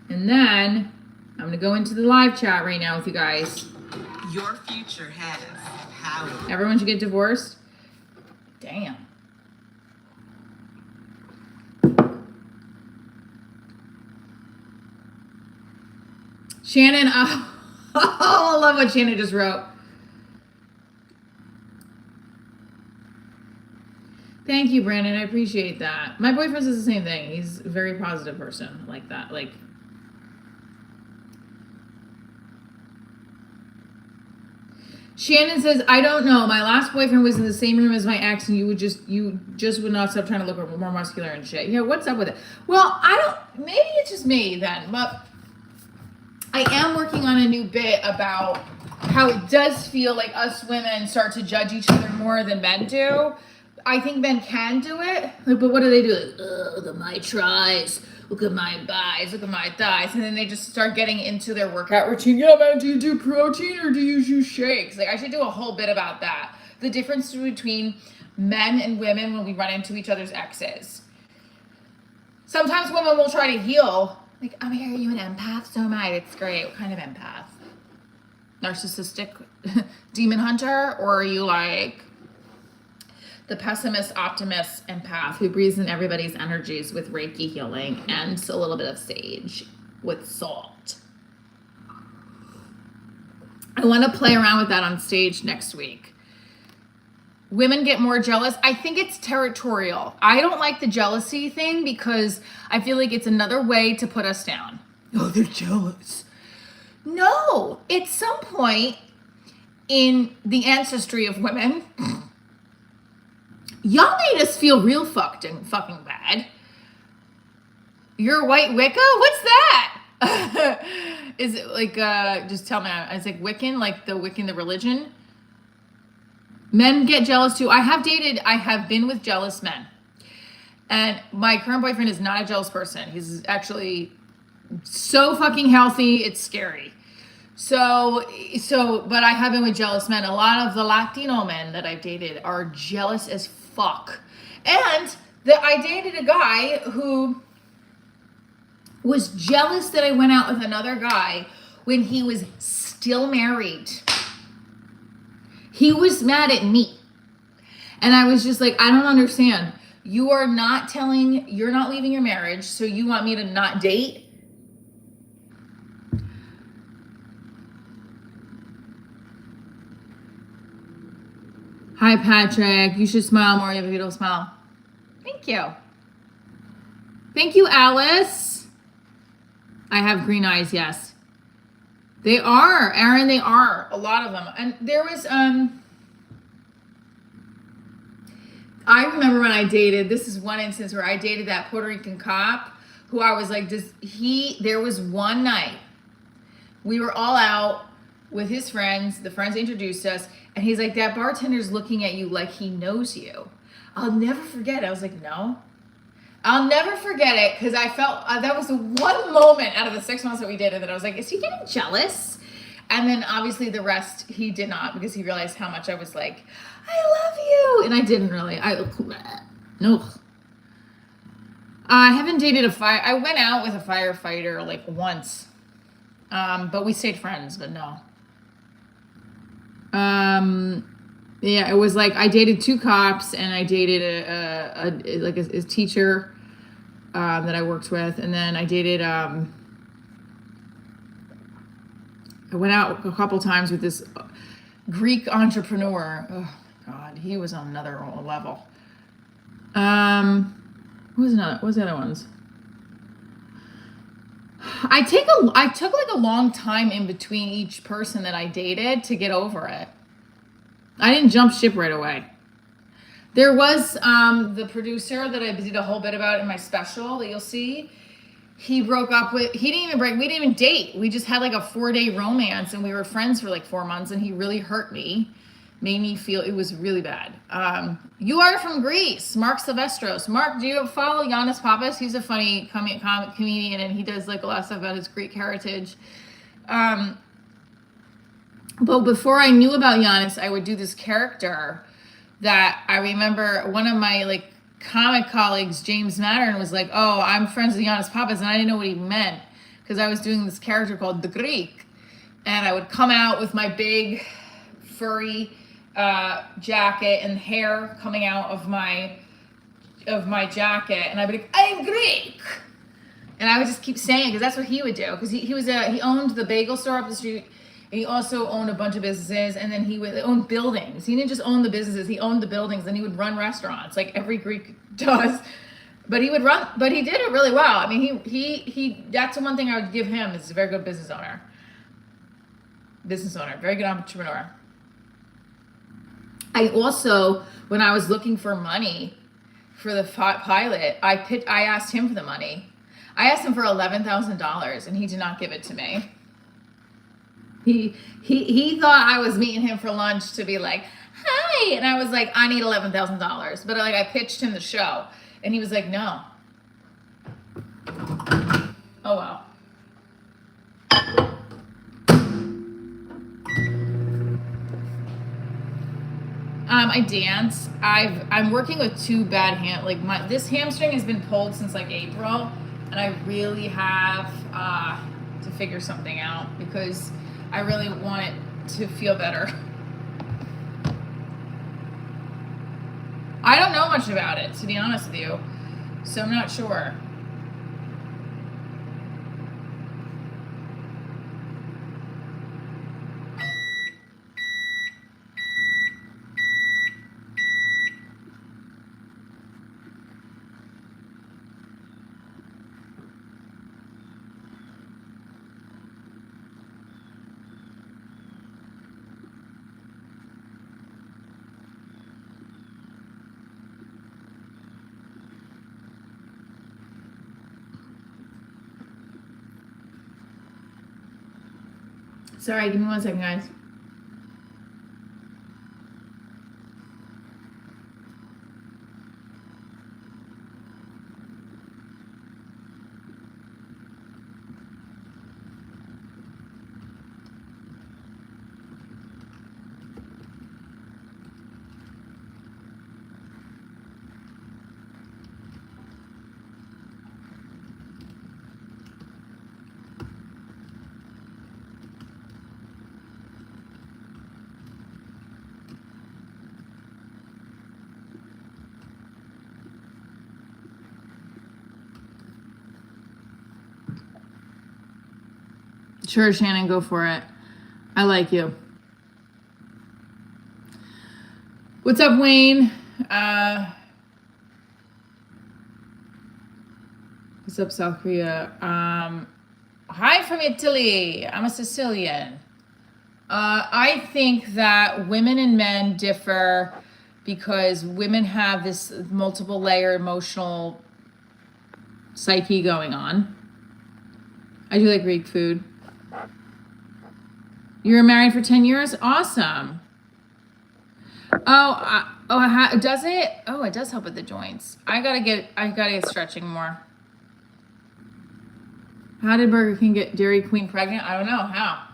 And then I'm going to go into the live chat right now with you guys. Your future has power. Everyone should get divorced. Damn. Shannon, I love what Shannon just wrote. Thank you, Brandon. I appreciate that. My boyfriend says the same thing. He's a very positive person like that. Like, Shannon says, I don't know. My last boyfriend was in the same room as my ex, and you just would not stop trying to look more muscular and shit. Yeah, what's up with it? Well, maybe it's just me then, but I am working on a new bit about how it does feel like us women start to judge each other more than men do. I think men can do it, but what do they do? Like, look at my tries, look at my buys, look at my thighs, and then they just start getting into their workout routine. Yeah, man, do you do protein or do you use shakes? Like, I should do a whole bit about that. The difference between men and women when we run into each other's exes. Sometimes women will try to heal. Like, I'm here, are you an empath? So am I. It's great. What kind of empath? Narcissistic demon hunter? Or are you like the pessimist, optimist empath who breathes in everybody's energies with Reiki healing and a little bit of sage with salt? I want to play around with that on stage next week. Women get more jealous. I think it's territorial. I don't like the jealousy thing because I feel like it's another way to put us down. Oh, they're jealous. No, at some point in the ancestry of women, y'all made us feel real fucking bad. You're a white Wicca? What's that? Is it like, just tell me, it's like Wiccan, like the Wiccan, the religion? Men get jealous too. I have been with jealous men. And my current boyfriend is not a jealous person. He's actually so fucking healthy, it's scary. But I have been with jealous men. A lot of the Latino men that I've dated are jealous as fuck. And I dated a guy who was jealous that I went out with another guy when he was still married. He was mad at me. And I was just like, I don't understand. You're not leaving your marriage, so you want me to not date? Hi, Patrick. You should smile more. You have a beautiful smile. Thank you. Thank you, Alice. I have green eyes, yes. They are, Aaron, they are. A lot of them. And there was, I remember when I dated, this is one instance where I dated that Puerto Rican cop who I was like, there was one night, we were all out with his friends, the friends introduced us, and he's like, that bartender's looking at you like he knows you. I'll never forget it. I was like, no. I'll never forget it because I felt that was the one moment out of the 6 months that we dated that I was like, is he getting jealous? And then obviously the rest he did not, because he realized how much I was like, I love you. And I didn't really. No. I haven't dated I went out with a firefighter like once. But we stayed friends, but no. Yeah, it was like I dated 2 cops and I dated a teacher that I worked with, and then I dated I went out a couple times with this Greek entrepreneur. Oh God, he was on another level. What was the other ones? I took like a long time in between each person that I dated to get over it. I didn't jump ship right away. There was the producer that I did a whole bit about in my special that you'll see. He broke up with, we didn't even date. We just had like a 4-day romance and we were friends for like 4 months, and he really hurt me. Made me feel, it was really bad. You are from Greece, Mark Silvestros. Mark, do you follow Giannis Papas? He's a funny comedian, and he does like a lot of stuff about his Greek heritage. But before I knew about Giannis, I would do this character that I remember one of my like comic colleagues, James Mattern, was like, oh, I'm friends with Giannis Papas, and I didn't know what he meant because I was doing this character called the Greek, and I would come out with my big furry jacket and hair coming out of my jacket, and I'd be like, I'm Greek, and I would just keep saying it because that's what he would do, because he owned the bagel store up the street. He also owned a bunch of businesses, and then he would own buildings. He didn't just own the businesses, he owned the buildings, and he would run restaurants like every Greek does. But he did it really well. I mean, he that's the one thing I would give him, is he's a very good business owner, very good entrepreneur. I also, when I was looking for money for the pilot, I asked him for the money. I asked him for $11,000, and he did not give it to me. He thought I was meeting him for lunch to be like, hi, and I was like, I need $11,000. But like I pitched him the show, and he was like, no. Oh wow. I dance. I'm working with 2 bad this hamstring has been pulled since like April, and I really have to figure something out because I really want it to feel better. I don't know much about it, to be honest with you, so I'm not sure. Sorry, give me 1 second, guys. Sure, Shannon, go for it. I like you. What's up, Wayne? What's up, South Korea? Hi from Italy. I'm a Sicilian. I think that women and men differ because women have this multiple layer emotional psyche going on. I do like Greek food. You were married for 10 years? Awesome. Does it? Oh, it does help with the joints. I gotta get stretching more. How did Burger King get Dairy Queen pregnant? I don't know. How?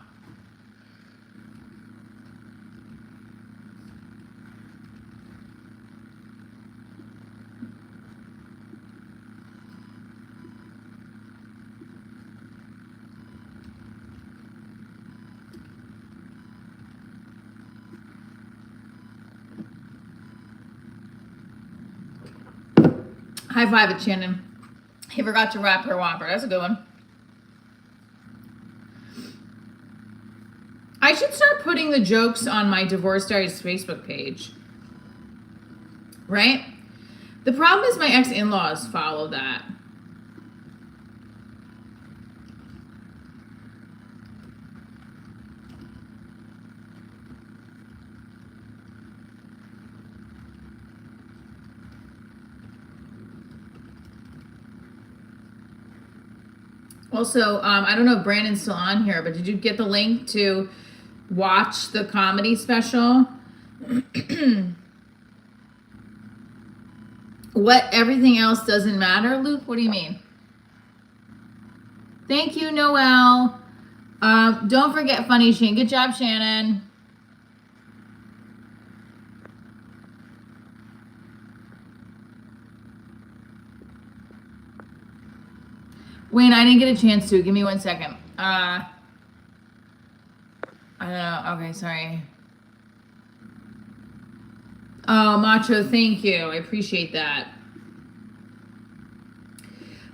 High five at Shannon. He forgot to wrap her Whopper. That's a good one. I should start putting the jokes on my Divorce Diaries Facebook page. Right? The problem is my ex-in-laws follow that. Also, I don't know if Brandon's still on here, but did you get the link to watch the comedy special? What, everything else doesn't matter, Luke? What do you mean? Thank you, Noelle. Don't forget Funny Shane. Good job, Shannon. Wayne, I didn't get a chance to. Give me 1 second. I don't know. Okay, sorry. Oh, Macho, thank you. I appreciate that.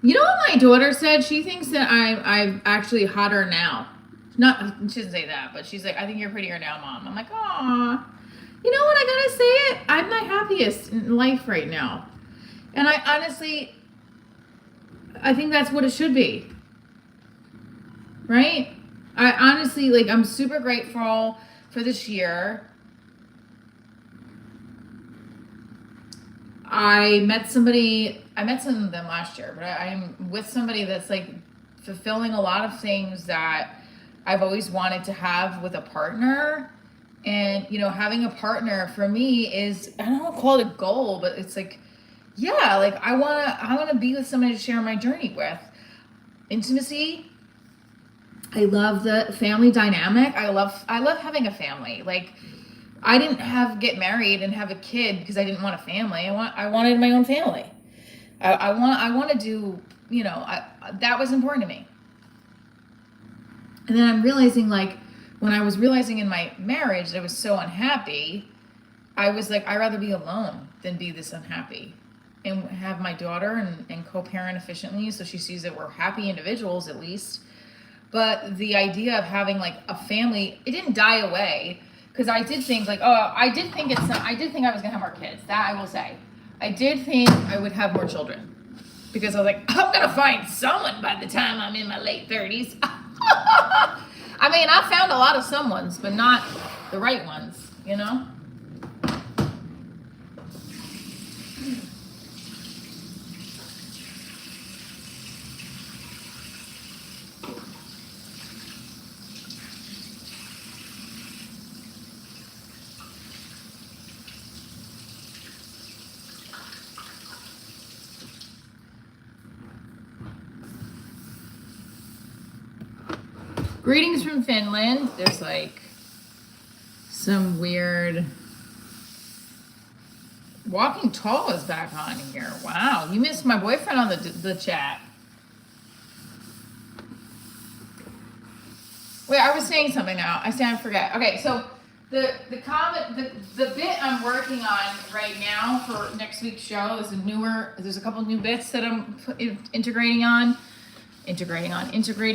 You know what my daughter said? She thinks that I'm actually hotter now. She doesn't say that, but she's like, I think you're prettier now, Mom. I'm like, aw. You know what? I gotta say it. I'm my happiest in life right now. And I honestly, I think that's what it should be. Right? I honestly, like, I'm super grateful for this year. I met some of them last year, but I'm with somebody that's like fulfilling a lot of things that I've always wanted to have with a partner. And, you know, having a partner for me is, I don't want to call it a goal, but it's like, yeah, like I want to be with somebody to share my journey with. Intimacy. I love the family dynamic. I love having a family. Like, I didn't get married and have a kid because I didn't want a family. I wanted my own family. I want to do, you know, that was important to me. And then I'm realizing, like, when I was realizing in my marriage that I was so unhappy, I was like, I'd rather be alone than be this unhappy. And have my daughter and co-parent efficiently so she sees that we're happy individuals at least. But the idea of having like a family, it didn't die away. Because I did think like, I did think I was gonna have more kids. That I will say. I did think I would have more children. Because I was like, I'm gonna find someone by the time I'm in my late 30s. I mean, I found a lot of someones, but not the right ones, you know? Greetings from Finland. There's like some weird Walking Tall is back on here. Wow, you missed my boyfriend on the chat. Wait, I was saying something now. I forget. Okay, so the bit I'm working on right now for next week's show is there's a couple new bits that I'm integrating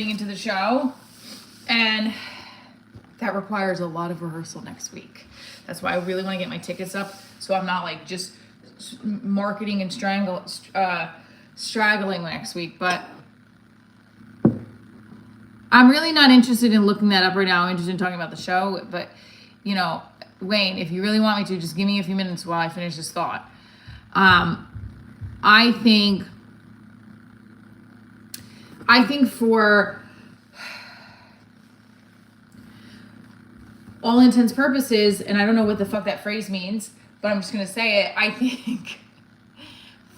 into the show. And that requires a lot of rehearsal next week. That's why I really want to get my tickets up, so I'm not like just marketing and straggling next week. But I'm really not interested in looking that up right now. I'm interested in talking about the show. But, you know, Wayne, if you really want me to, just give me a few minutes while I finish this thought. I think for all intents purposes, and I don't know what the fuck that phrase means, but I'm just going to say it. I think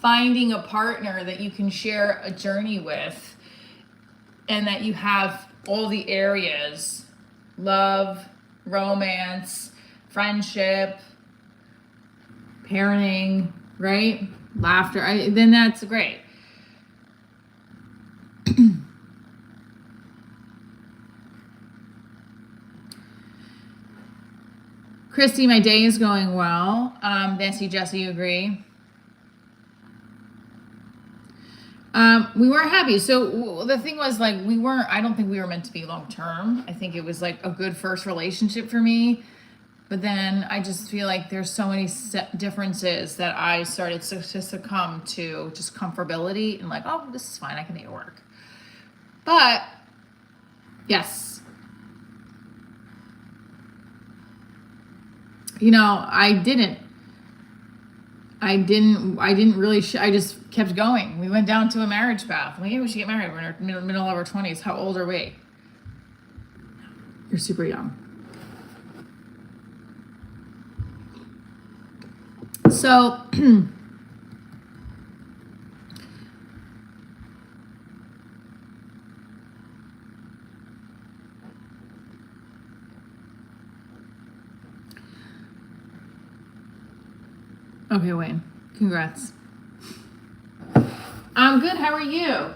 finding a partner that you can share a journey with and that you have all the areas, love, romance, friendship, parenting, right? Laughter, then that's great. Christy, my day is going well. Nancy, Jesse, you agree? We weren't happy. So the thing was, like, I don't think we were meant to be long term. I think it was like a good first relationship for me. But then I just feel like there's so many differences that I started to succumb to just comfortability and like, oh, this is fine. I can make it work. But yes. You know, I didn't really, I just kept going. We went down to a marriage path. Maybe we should get married. We're in our middle of our 20s. How old are we? You're super young. So, okay, Wayne, congrats. I'm good. How are you?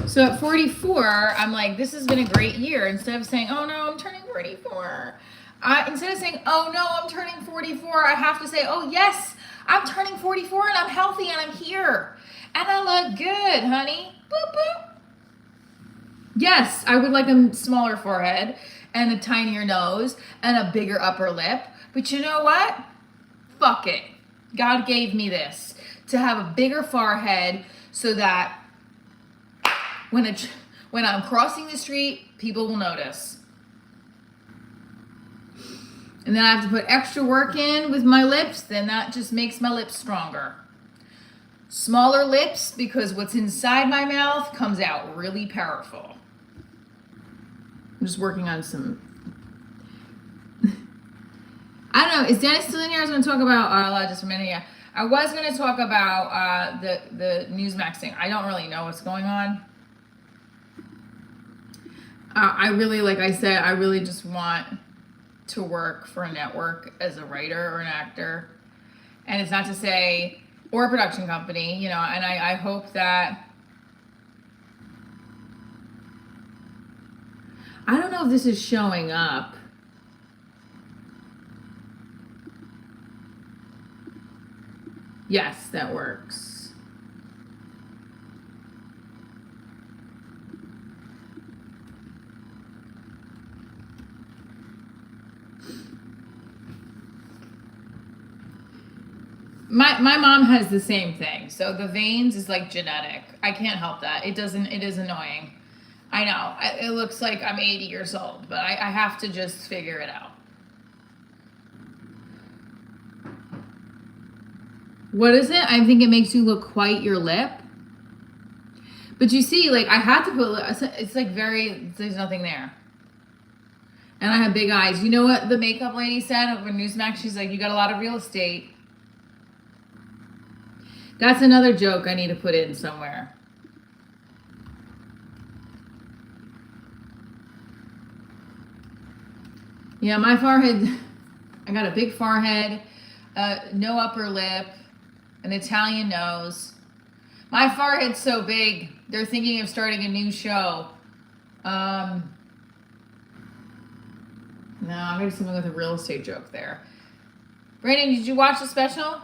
So at 44, I'm like, this has been a great year. Instead of saying, oh no, I'm turning 44. Instead of saying, oh no, I'm turning 44, I have to say, oh yes, I'm turning 44 and I'm healthy and I'm here. And I look good, honey. Boop, boop. Yes, I would like a smaller forehead and a tinier nose and a bigger upper lip. But you know what? Fuck it. God gave me this to have a bigger forehead so that when I'm crossing the street, people will notice. And then I have to put extra work in with my lips, then that just makes my lips stronger. Smaller lips, because what's inside my mouth comes out really powerful. I'm just working on some... I don't know, is Dennis still in here? I was going to talk about, just a minute, yeah. I was going to talk about the Newsmax thing. I don't really know what's going on. I really, like I said, I really just want to work for a network as a writer or an actor. And it's not to say, or a production company, you know, and I hope that, I don't know if this is showing up. Yes, that works. My mom has the same thing. So the veins is like genetic. I can't help that. It is annoying. I know. It looks like I'm 80 years old, but I have to just figure it out. What is it? I think it makes you look quite your lip. But you see, like, I had to put, it's like there's nothing there. And I have big eyes. You know what the makeup lady said over Newsmax? She's like, you got a lot of real estate. That's another joke I need to put in somewhere. Yeah, my forehead, I got a big forehead, no upper lip, an Italian nose. My forehead's so big, they're thinking of starting a new show. No, I'm gonna do something with a real estate joke there. Brandon, did you watch the special?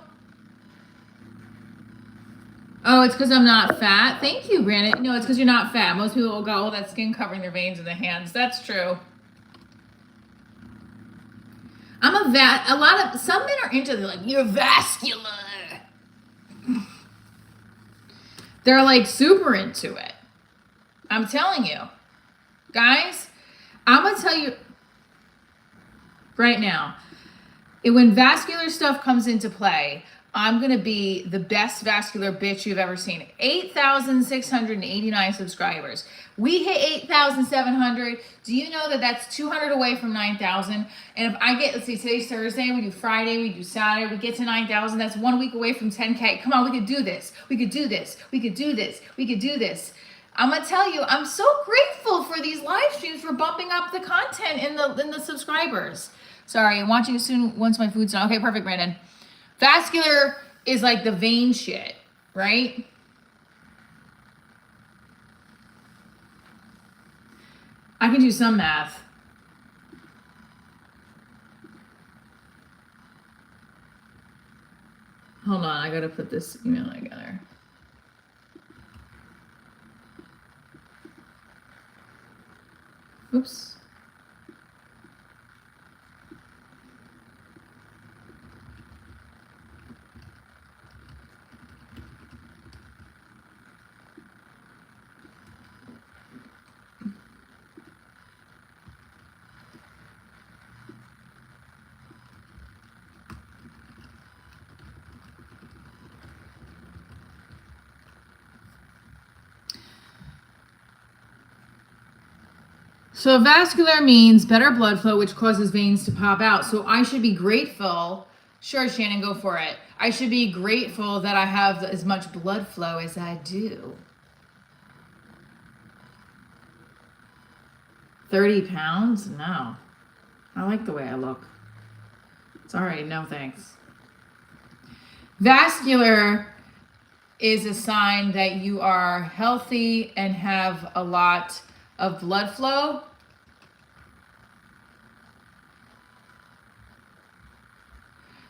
Oh, it's because I'm not fat. Thank you, Brandon. No, it's because you're not fat. Most people will go, all that skin covering their veins in the hands. That's true. Some men are into, they're like, you're vascular. They're like super into it. I'm telling you. Guys, I'm going to tell you right now, when vascular stuff comes into play, I'm going to be the best vascular bitch you've ever seen. 8,689 subscribers. We hit 8,700. Do you know that that's 200 away from 9,000? And if I get, let's see, today's Thursday, we do Friday, we do Saturday, we get to 9,000. That's 1 week away from 10K. Come on, we could do this. We could do this. We could do this. We could do this. I'm going to tell you, I'm so grateful for these live streams for bumping up the content in the subscribers. Sorry, I'm watching you soon once my food's done. Okay, perfect, Brandon. Vascular is like the vein shit, right? I can do some math. Hold on, I gotta put this email together. Oops. So vascular means better blood flow, which causes veins to pop out. So I should be grateful. Sure, Shannon, go for it. I should be grateful that I have as much blood flow as I do. 30 pounds? No. I like the way I look. It's all right. No, thanks. Vascular is a sign that you are healthy and have a lot of blood flow.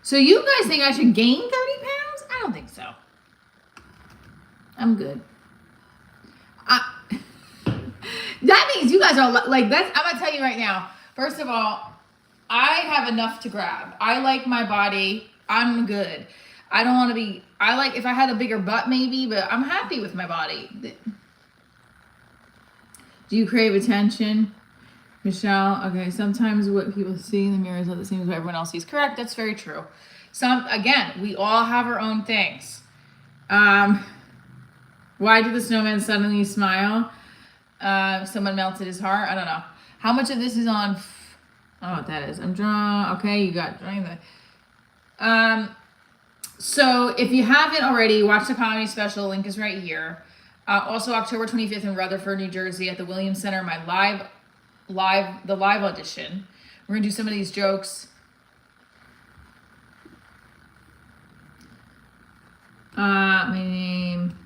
So you guys think I should gain 30 pounds? I don't think so. I'm good. That means you guys are like, that's, I'm going to tell you right now. First of all, I have enough to grab. I like my body. I'm good. I don't want to be, I like, if I had a bigger butt maybe, but I'm happy with my body. Do you crave attention? Michelle, okay, sometimes what people see in the mirror is not the same as what everyone else sees. Correct, that's very true. Again, we all have our own things. Why did the snowman suddenly smile? Someone melted his heart. I don't know. How much of this is on? I don't know what that is. I'm drawing. Okay, you got drawing the. So if you haven't already, watch the comedy special. Link is right here. Also, October 25th in Rutherford, New Jersey, at the Williams Center. My live audition. We're gonna do some of these jokes. My name.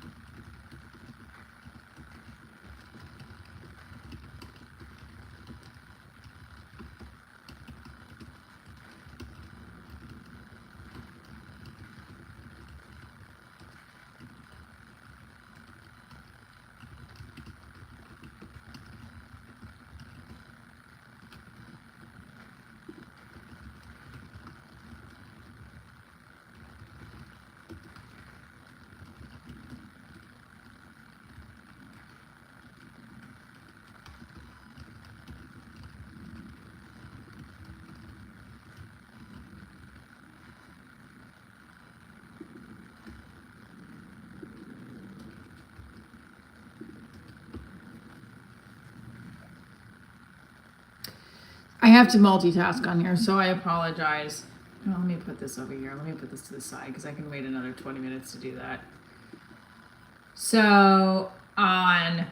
I have to multitask on here, so I apologize. Oh, let me put this over here. Let me put this to the side because I can wait another 20 minutes to do that. So on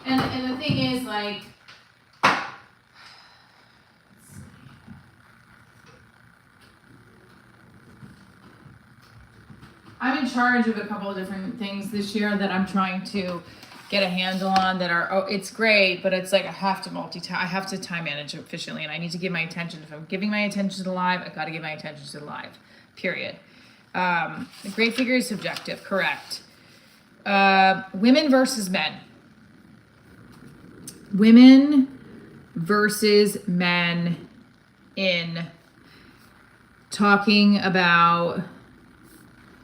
and the thing is, like, I'm in charge of a couple of different things this year that I'm trying to get a handle on that are, oh, it's great, but it's like I have to multitask. I have to time manage efficiently, and I need to give my attention. If I'm giving my attention to the live, I got to give my attention to the live. Period. The great figure is subjective. Correct. Women versus men. Women versus men in talking about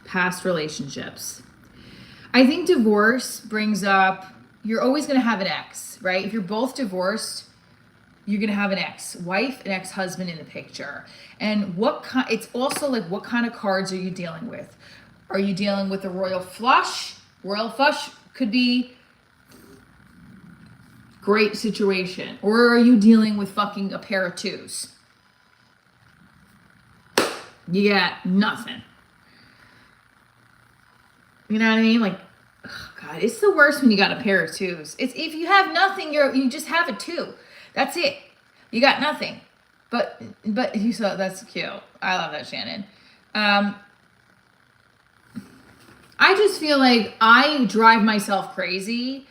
past relationships. I think divorce brings up, you're always going to have an ex, right? If you're both divorced, you're going to have an ex-wife, an ex-husband in the picture. And it's also like, what kind of cards are you dealing with? Are you dealing with a royal flush? Royal flush could be great situation. Or are you dealing with fucking a pair of twos? You got nothing. You know what I mean? Like, oh God, it's the worst when you got a pair of twos. It's if you have nothing, you just have a two. That's it. You got nothing. But you saw that's cute. I love that, Shannon. I just feel like I drive myself crazy,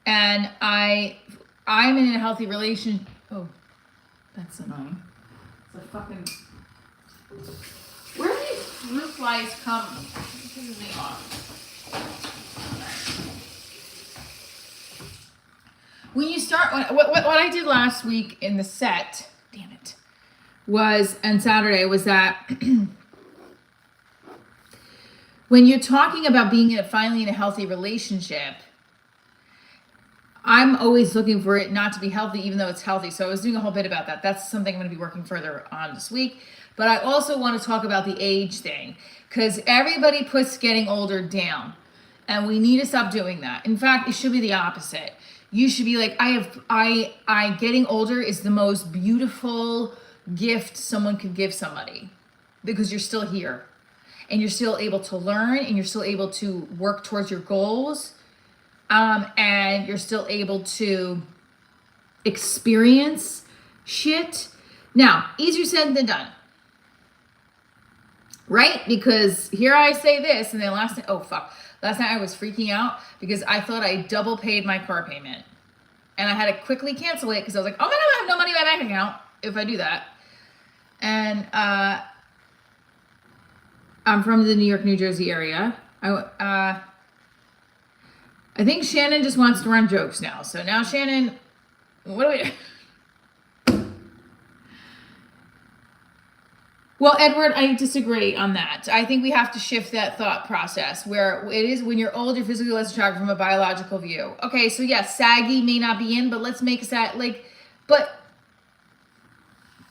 and I'm in a healthy relationship. Oh, that's annoying. It's a fucking. Where do these fruit flies come? It pisses me off. When you start, what I did last week in the set, damn it, was, and Saturday, was that when you're talking about being finally in a healthy relationship, I'm always looking for it not to be healthy, even though it's healthy. So I was doing a whole bit about that. That's something I'm going to be working further on this week. But I also want to talk about the age thing, because everybody puts getting older down, and we need to stop doing that. In fact, it should be the opposite. You should be like, I getting older is the most beautiful gift someone could give somebody, because you're still here and you're still able to learn and you're still able to work towards your goals. And you're still able to experience shit. Now, easier said than done. Right? Because here I say this, and then last night I was freaking out because I thought I double paid my car payment. And I had to quickly cancel it because I was like, oh my God, I have no money in my bank account if I do that. And I'm from the New York, New Jersey area. I think Shannon just wants to run jokes now. So now, Shannon, what do we do? Well, Edward, I disagree on that. I think we have to shift that thought process where it is when you're old, you're physically less attractive from a biological view. Okay, so yes, saggy may not be in, but let's make that but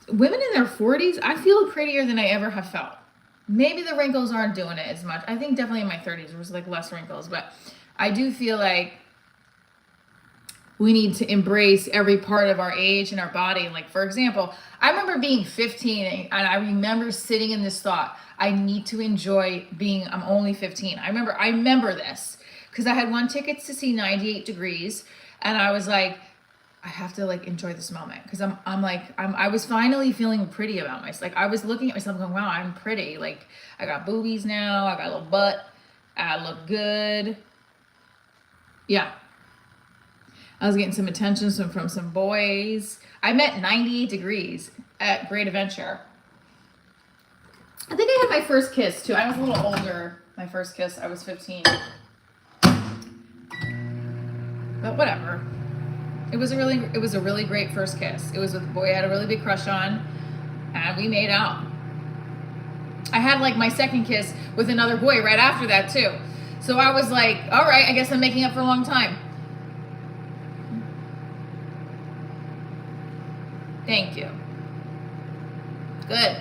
women in their 40s, I feel prettier than I ever have felt. Maybe the wrinkles aren't doing it as much. I think definitely in my 30s there was like less wrinkles, but I do feel like we need to embrace every part of our age and our body. Like, for example, I remember being 15 and I remember sitting in this thought, I need to enjoy I'm only 15. I remember this because I had won tickets to see 98 Degrees, and I was like, I have to enjoy this moment because I was finally feeling pretty about myself. Like, I was looking at myself going, wow, I'm pretty. Like, I got boobies now, I got a little butt, I look good. Yeah. I was getting some attention from some boys. I met 98 Degrees at Great Adventure. I think I had my first kiss too. I was a little older. My first kiss, I was 15. But whatever. It was a really great first kiss. It was with a boy I had a really big crush on, and we made out. I had my second kiss with another boy right after that too. So I was like, all right, I guess I'm making up for a long time. Thank you. Good.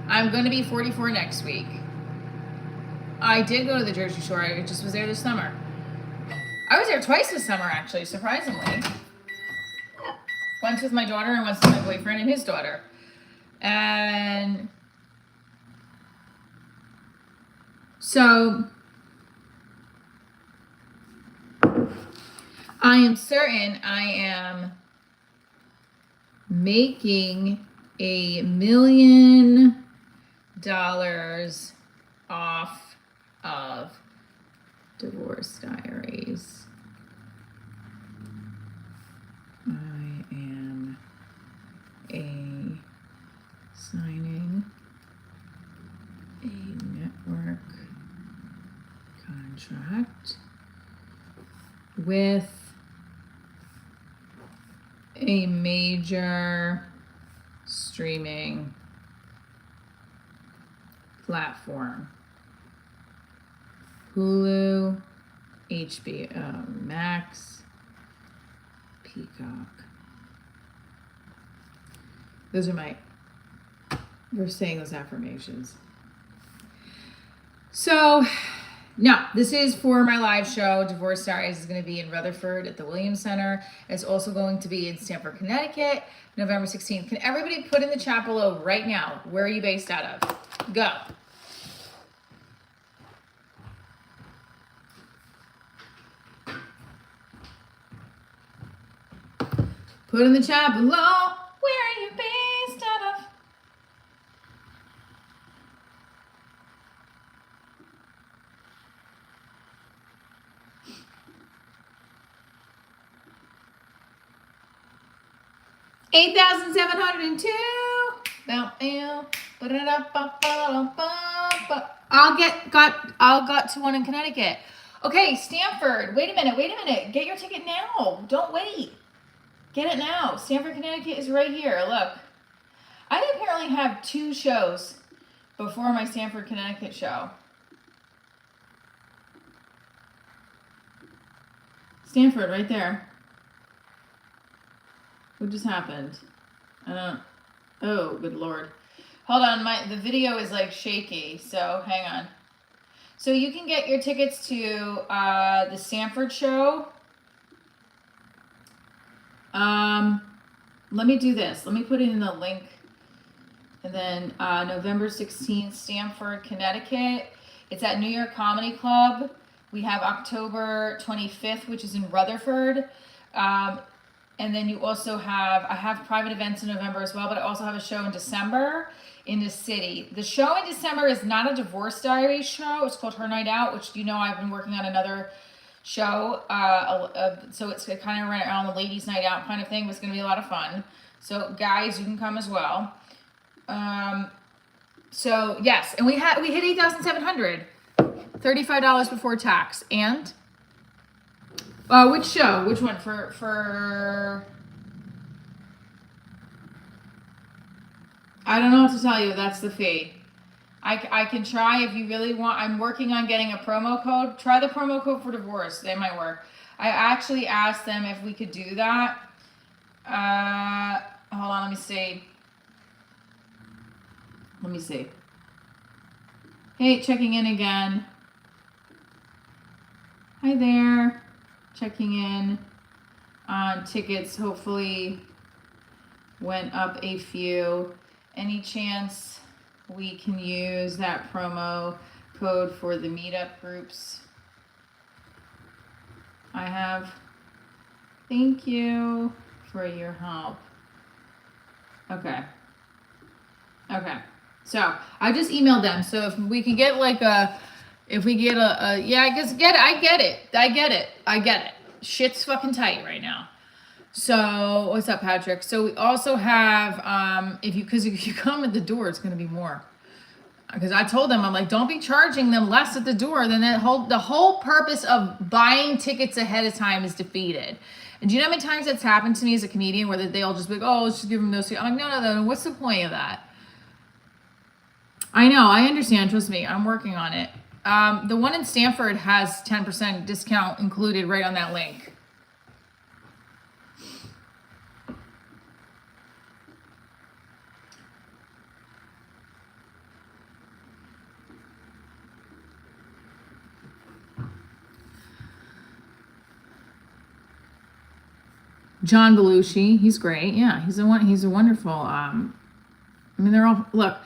I'm going to be 44 next week. I did go to the Jersey Shore. I just was there this summer. I was there twice this summer, actually, surprisingly. Once with my daughter and once with my boyfriend and his daughter. And so I am certain I am making $1 million off of Divorce Diaries. with a major streaming platform. Hulu, HBO Max, Peacock. Those are we're saying those affirmations. So, no, this is for my live show. Divorce Diaries is going to be in Rutherford at the Williams Center. It's also going to be in Stamford, Connecticut, November 16th. Can everybody put in the chat below right now, where are you based out of? Go. Put in the chat below, where are you based out of? $8,702. I'll got to one in Connecticut. Okay, Stamford. Wait a minute. Get your ticket now. Don't wait. Get it now. Stamford, Connecticut is right here. Look. I apparently have 2 shows before my Stamford, Connecticut show. Stamford, right there. What just happened? Oh, good Lord. Hold on, the video is like shaky, so hang on. So you can get your tickets to the Stamford show. Let me do this. Let me put it in the link. And then November 16th, Stamford, Connecticut. It's at New York Comedy Club. We have October 25th, which is in Rutherford. And then you also I have private events in November as well, but I also have a show in December in the city. The show in December is not a Divorce Diaries show. It's called Her Night Out, which you know I've been working on another show. So it's kind of around the ladies' night out kind of thing. It's going to be a lot of fun. So guys, you can come as well. So yes, and we hit 8,700, $35 before tax. And which show? Which one? For I don't know what to tell you. That's the fee. I can try if you really want. I'm working on getting a promo code. Try the promo code for Divorce. They might work. I actually asked them if we could do that. Hold on. Let me see. Hey, checking in again. Hi there. Checking in on tickets. Hopefully went up a few. Any chance we can use that promo code for the meetup groups? I have. Thank you for your help. Okay. So I just emailed them. So if we can get yeah, I get it. Shit's fucking tight right now. So what's up, Patrick? So we also have, if you come at the door, it's going to be more. Because I told them, I'm like, don't be charging them less at the door. Then the whole purpose of buying tickets ahead of time is defeated. And do you know how many times that's happened to me as a comedian where they all just be like, oh, let's just give them those tickets. I'm like, no. What's the point of that? I know, I understand. Trust me, I'm working on it. The one in Stamford has 10% discount included right on that link. John Belushi, he's great. Yeah, he's a wonderful. I mean, they're all look.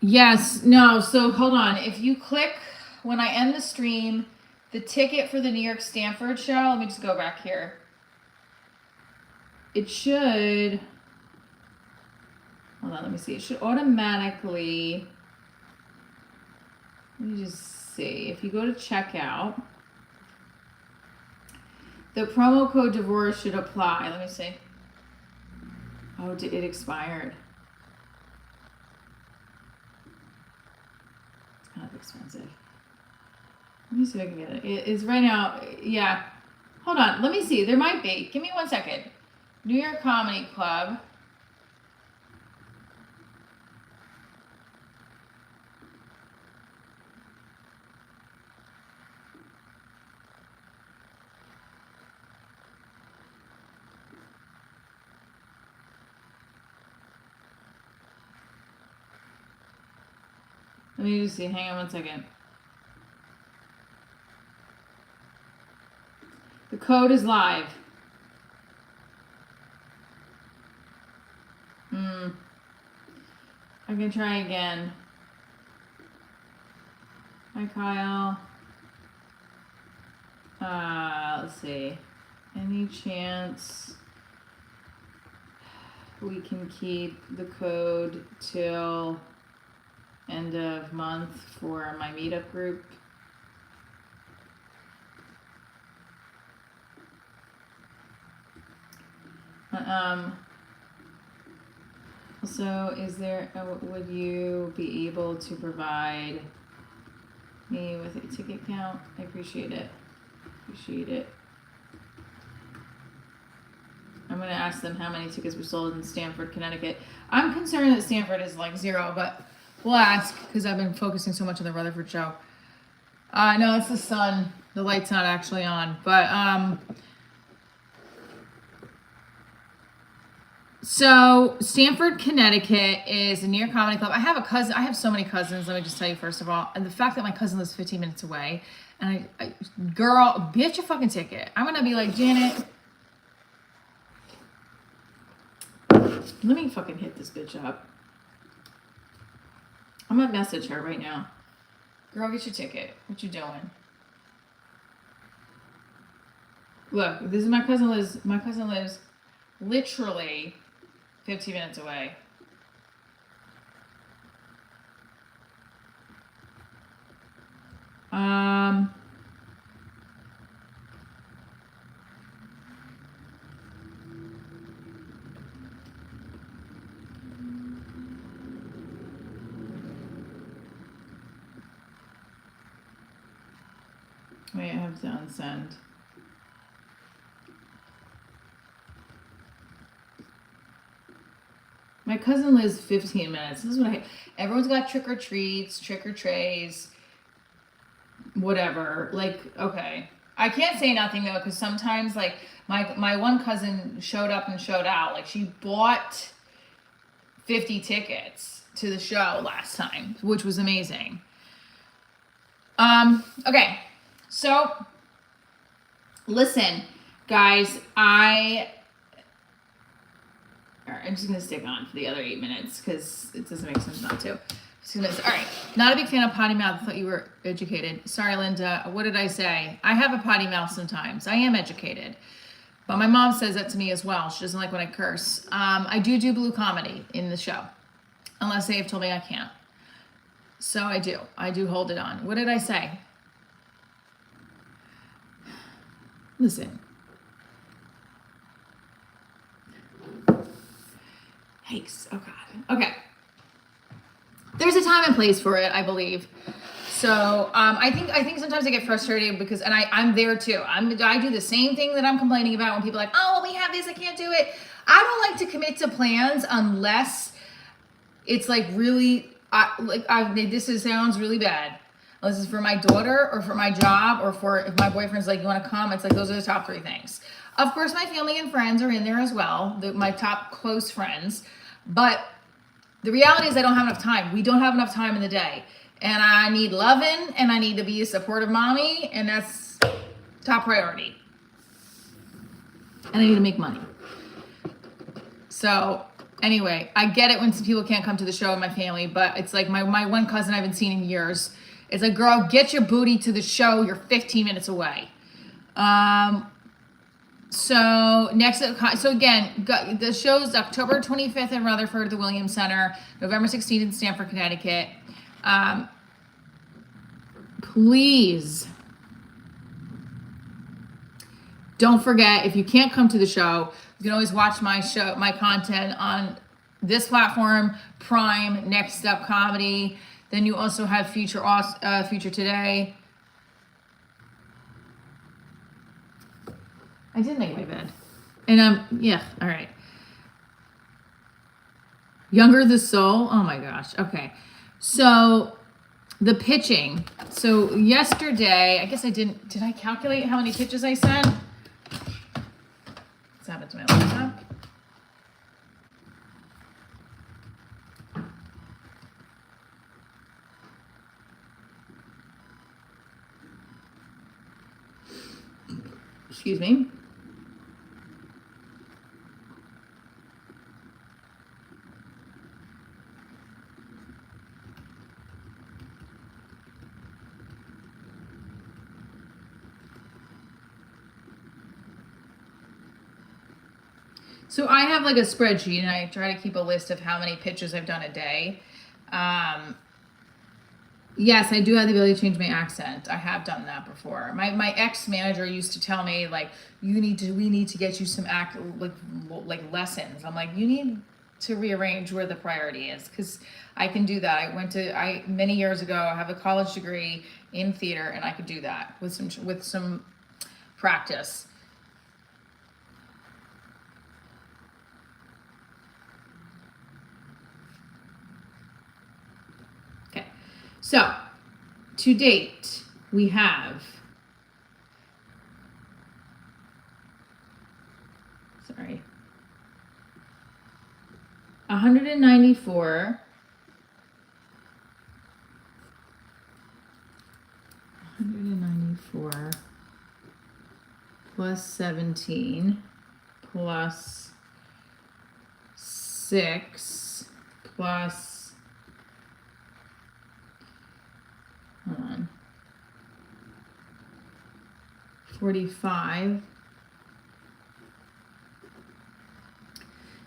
Yes, no. So hold on. If you click when I end the stream, the ticket for the New York Stamford show. Let me just go back here. It should. Hold on. Let me see. It should automatically. Let me just see. If you go to checkout. The promo code divorce should apply. Let me see. Oh, it expired. It's kind of expensive. Let me see if I can get it. It's right now. Yeah. Hold on. Let me see. There might be. Give me 1 second. New York Comedy Club. Let me just see. Hang on 1 second. The code is live. I can try again. Hi, Kyle. Let's see. Any chance we can keep the code till end of month for my meetup group? So is there, would you be able to provide me with a ticket count? I appreciate it. Appreciate it. I'm going to ask them how many tickets were sold in Stamford, Connecticut. I'm concerned that Stamford is like 0, but we'll ask because I've been focusing so much on the Rutherford show. No, it's the sun. The light's not actually on, but so Stamford, Connecticut is a New York Comedy Club. I have a cousin. I have so many cousins. Let me just tell you first of all, and the fact that my cousin lives 15 minutes away, and girl, get your fucking ticket. I'm gonna be like, Janet, let me fucking hit this bitch up. I'm gonna message her right now. Girl, get your ticket. What you doing? Look, this is my cousin lives. My cousin lives literally 15 minutes away. Wait, I have to unsend. My cousin lives 15 minutes. This is what I hate. Everyone's got trick or treats, trick or trays, whatever. Like, okay. I can't say nothing though, because sometimes like my one cousin showed up and showed out. Like she bought 50 tickets to the show last time, which was amazing. Okay. So listen, guys, I'm just going to stick on for the other 8 minutes because it doesn't make sense not to. All right. Not a big fan of potty mouth. I thought you were educated. Sorry, Linda. What did I say? I have a potty mouth sometimes. I am educated. But my mom says that to me as well. She doesn't like when I curse. I do blue comedy in the show. Unless they have told me I can't. So I do. I do hold it on. What did I say? Listen. Yikes. Oh God. Okay. There's a time and place for it, I believe. So I think sometimes I get frustrated because, and I'm there too. I do the same thing that I'm complaining about when people are like, oh, well, we have this, I can't do it. I don't like to commit to plans unless it's like really, this sounds really bad. Unless it's for my daughter or for my job or for if my boyfriend's like, you want to come? It's like, those are the top 3 things. Of course, my family and friends are in there as well. My top close friends. But the reality is I don't have enough time. We don't have enough time in the day. And I need loving and I need to be a supportive mommy. And that's top priority. And I need to make money. So anyway, I get it when some people can't come to the show in my family. But it's like my one cousin I haven't seen in years. It's like, girl, get your booty to the show. You're 15 minutes away. So again, the show's October 25th in Rutherford, the Williams Center, November 16th in Stamford, Connecticut. Please don't forget, if you can't come to the show, you can always watch my content on this platform, Prime, Next Up Comedy. Then you also have Future Today. I did make my bed. And yeah, all right. Younger the soul. Oh my gosh. Okay. So the pitching. So yesterday, I guess I did I calculate how many pitches I sent? What's happened to my laptop? Excuse me. So I have like a spreadsheet and I try to keep a list of how many pitches I've done a day. Yes, I do have the ability to change my accent. I have done that before. My ex-manager used to tell me like, we need to get you some like lessons. I'm like, you need to rearrange where the priority is, because I can do that. I many years ago, I have a college degree in theater and I could do that with some practice. Okay. So, to date, we have, sorry, 194, 194 plus 17 plus 6 plus, hold on, 45.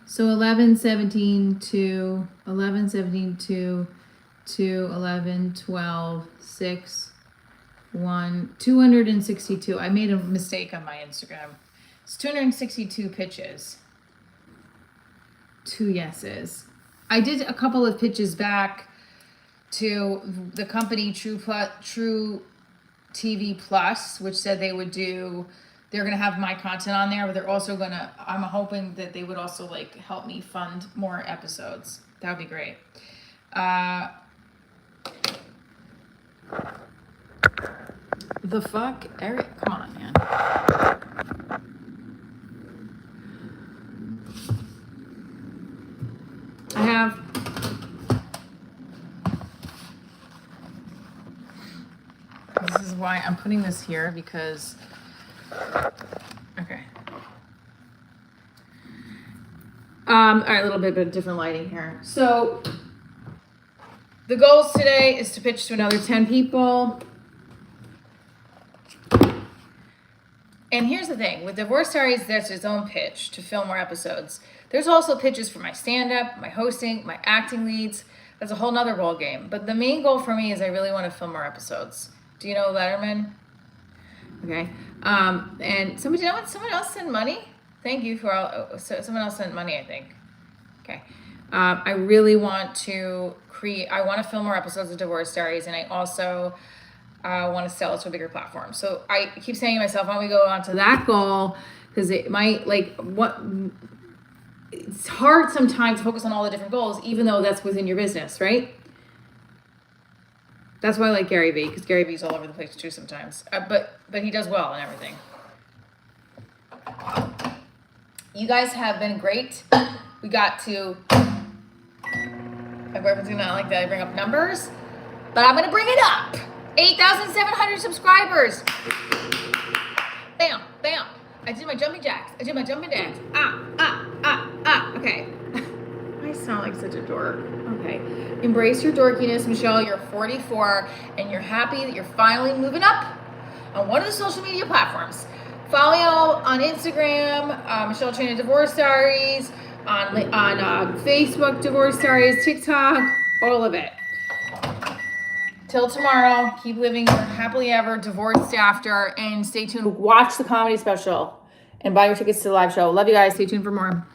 So 11, 17, 2, 11, 17, 2, 2, 11, 12, 6, 1, 262. I made a mistake on my Instagram. It's 262 pitches. 2 yeses. I did a couple of pitches back to the company True TV Plus, which said they're gonna have my content on there, but they're also I'm hoping that they would also like help me fund more episodes. That would be great. The fuck, Eric, come on, man. I have this is why I'm putting this here, because okay. All right, a little bit of different lighting here. So the goals today is to pitch to another 10 people. And here's the thing, with Divorce Diaries, there's its own pitch to film more episodes. There's also pitches for my stand-up, my hosting, my acting leads. That's a whole nother ball game. But the main goal for me is I really want to film more episodes. Do you know Letterman? Okay. And someone else sent money? Thank you for all, someone else sent money, I think. Okay. I really want to I want to film more episodes of Divorce Diaries, and I also want to sell it to a bigger platform. So I keep saying to myself, why don't we go on to that goal? Because it might, it's hard sometimes to focus on all the different goals, even though that's within your business, right? That's why I like Gary Vee, because Gary Vee's all over the place too sometimes. But he does well and everything. You guys have been great. We got to, everyone's gonna not like that I bring up numbers, but I'm gonna bring it up. 8,700 subscribers. Bam, bam. I did my jumping jacks. I did my jumping jacks. Okay. I sound like such a dork. Okay. Embrace your dorkiness, Michelle. You're 44 and you're happy that you're finally moving up on one of the social media platforms. Follow y'all on Instagram, Michelle Trina Divorce Diaries, on Facebook Divorce Diaries, TikTok, all of it. Till tomorrow, keep living your happily ever divorced after, and stay tuned. Watch the comedy special and buy your tickets to the live show. Love you guys. Stay tuned for more.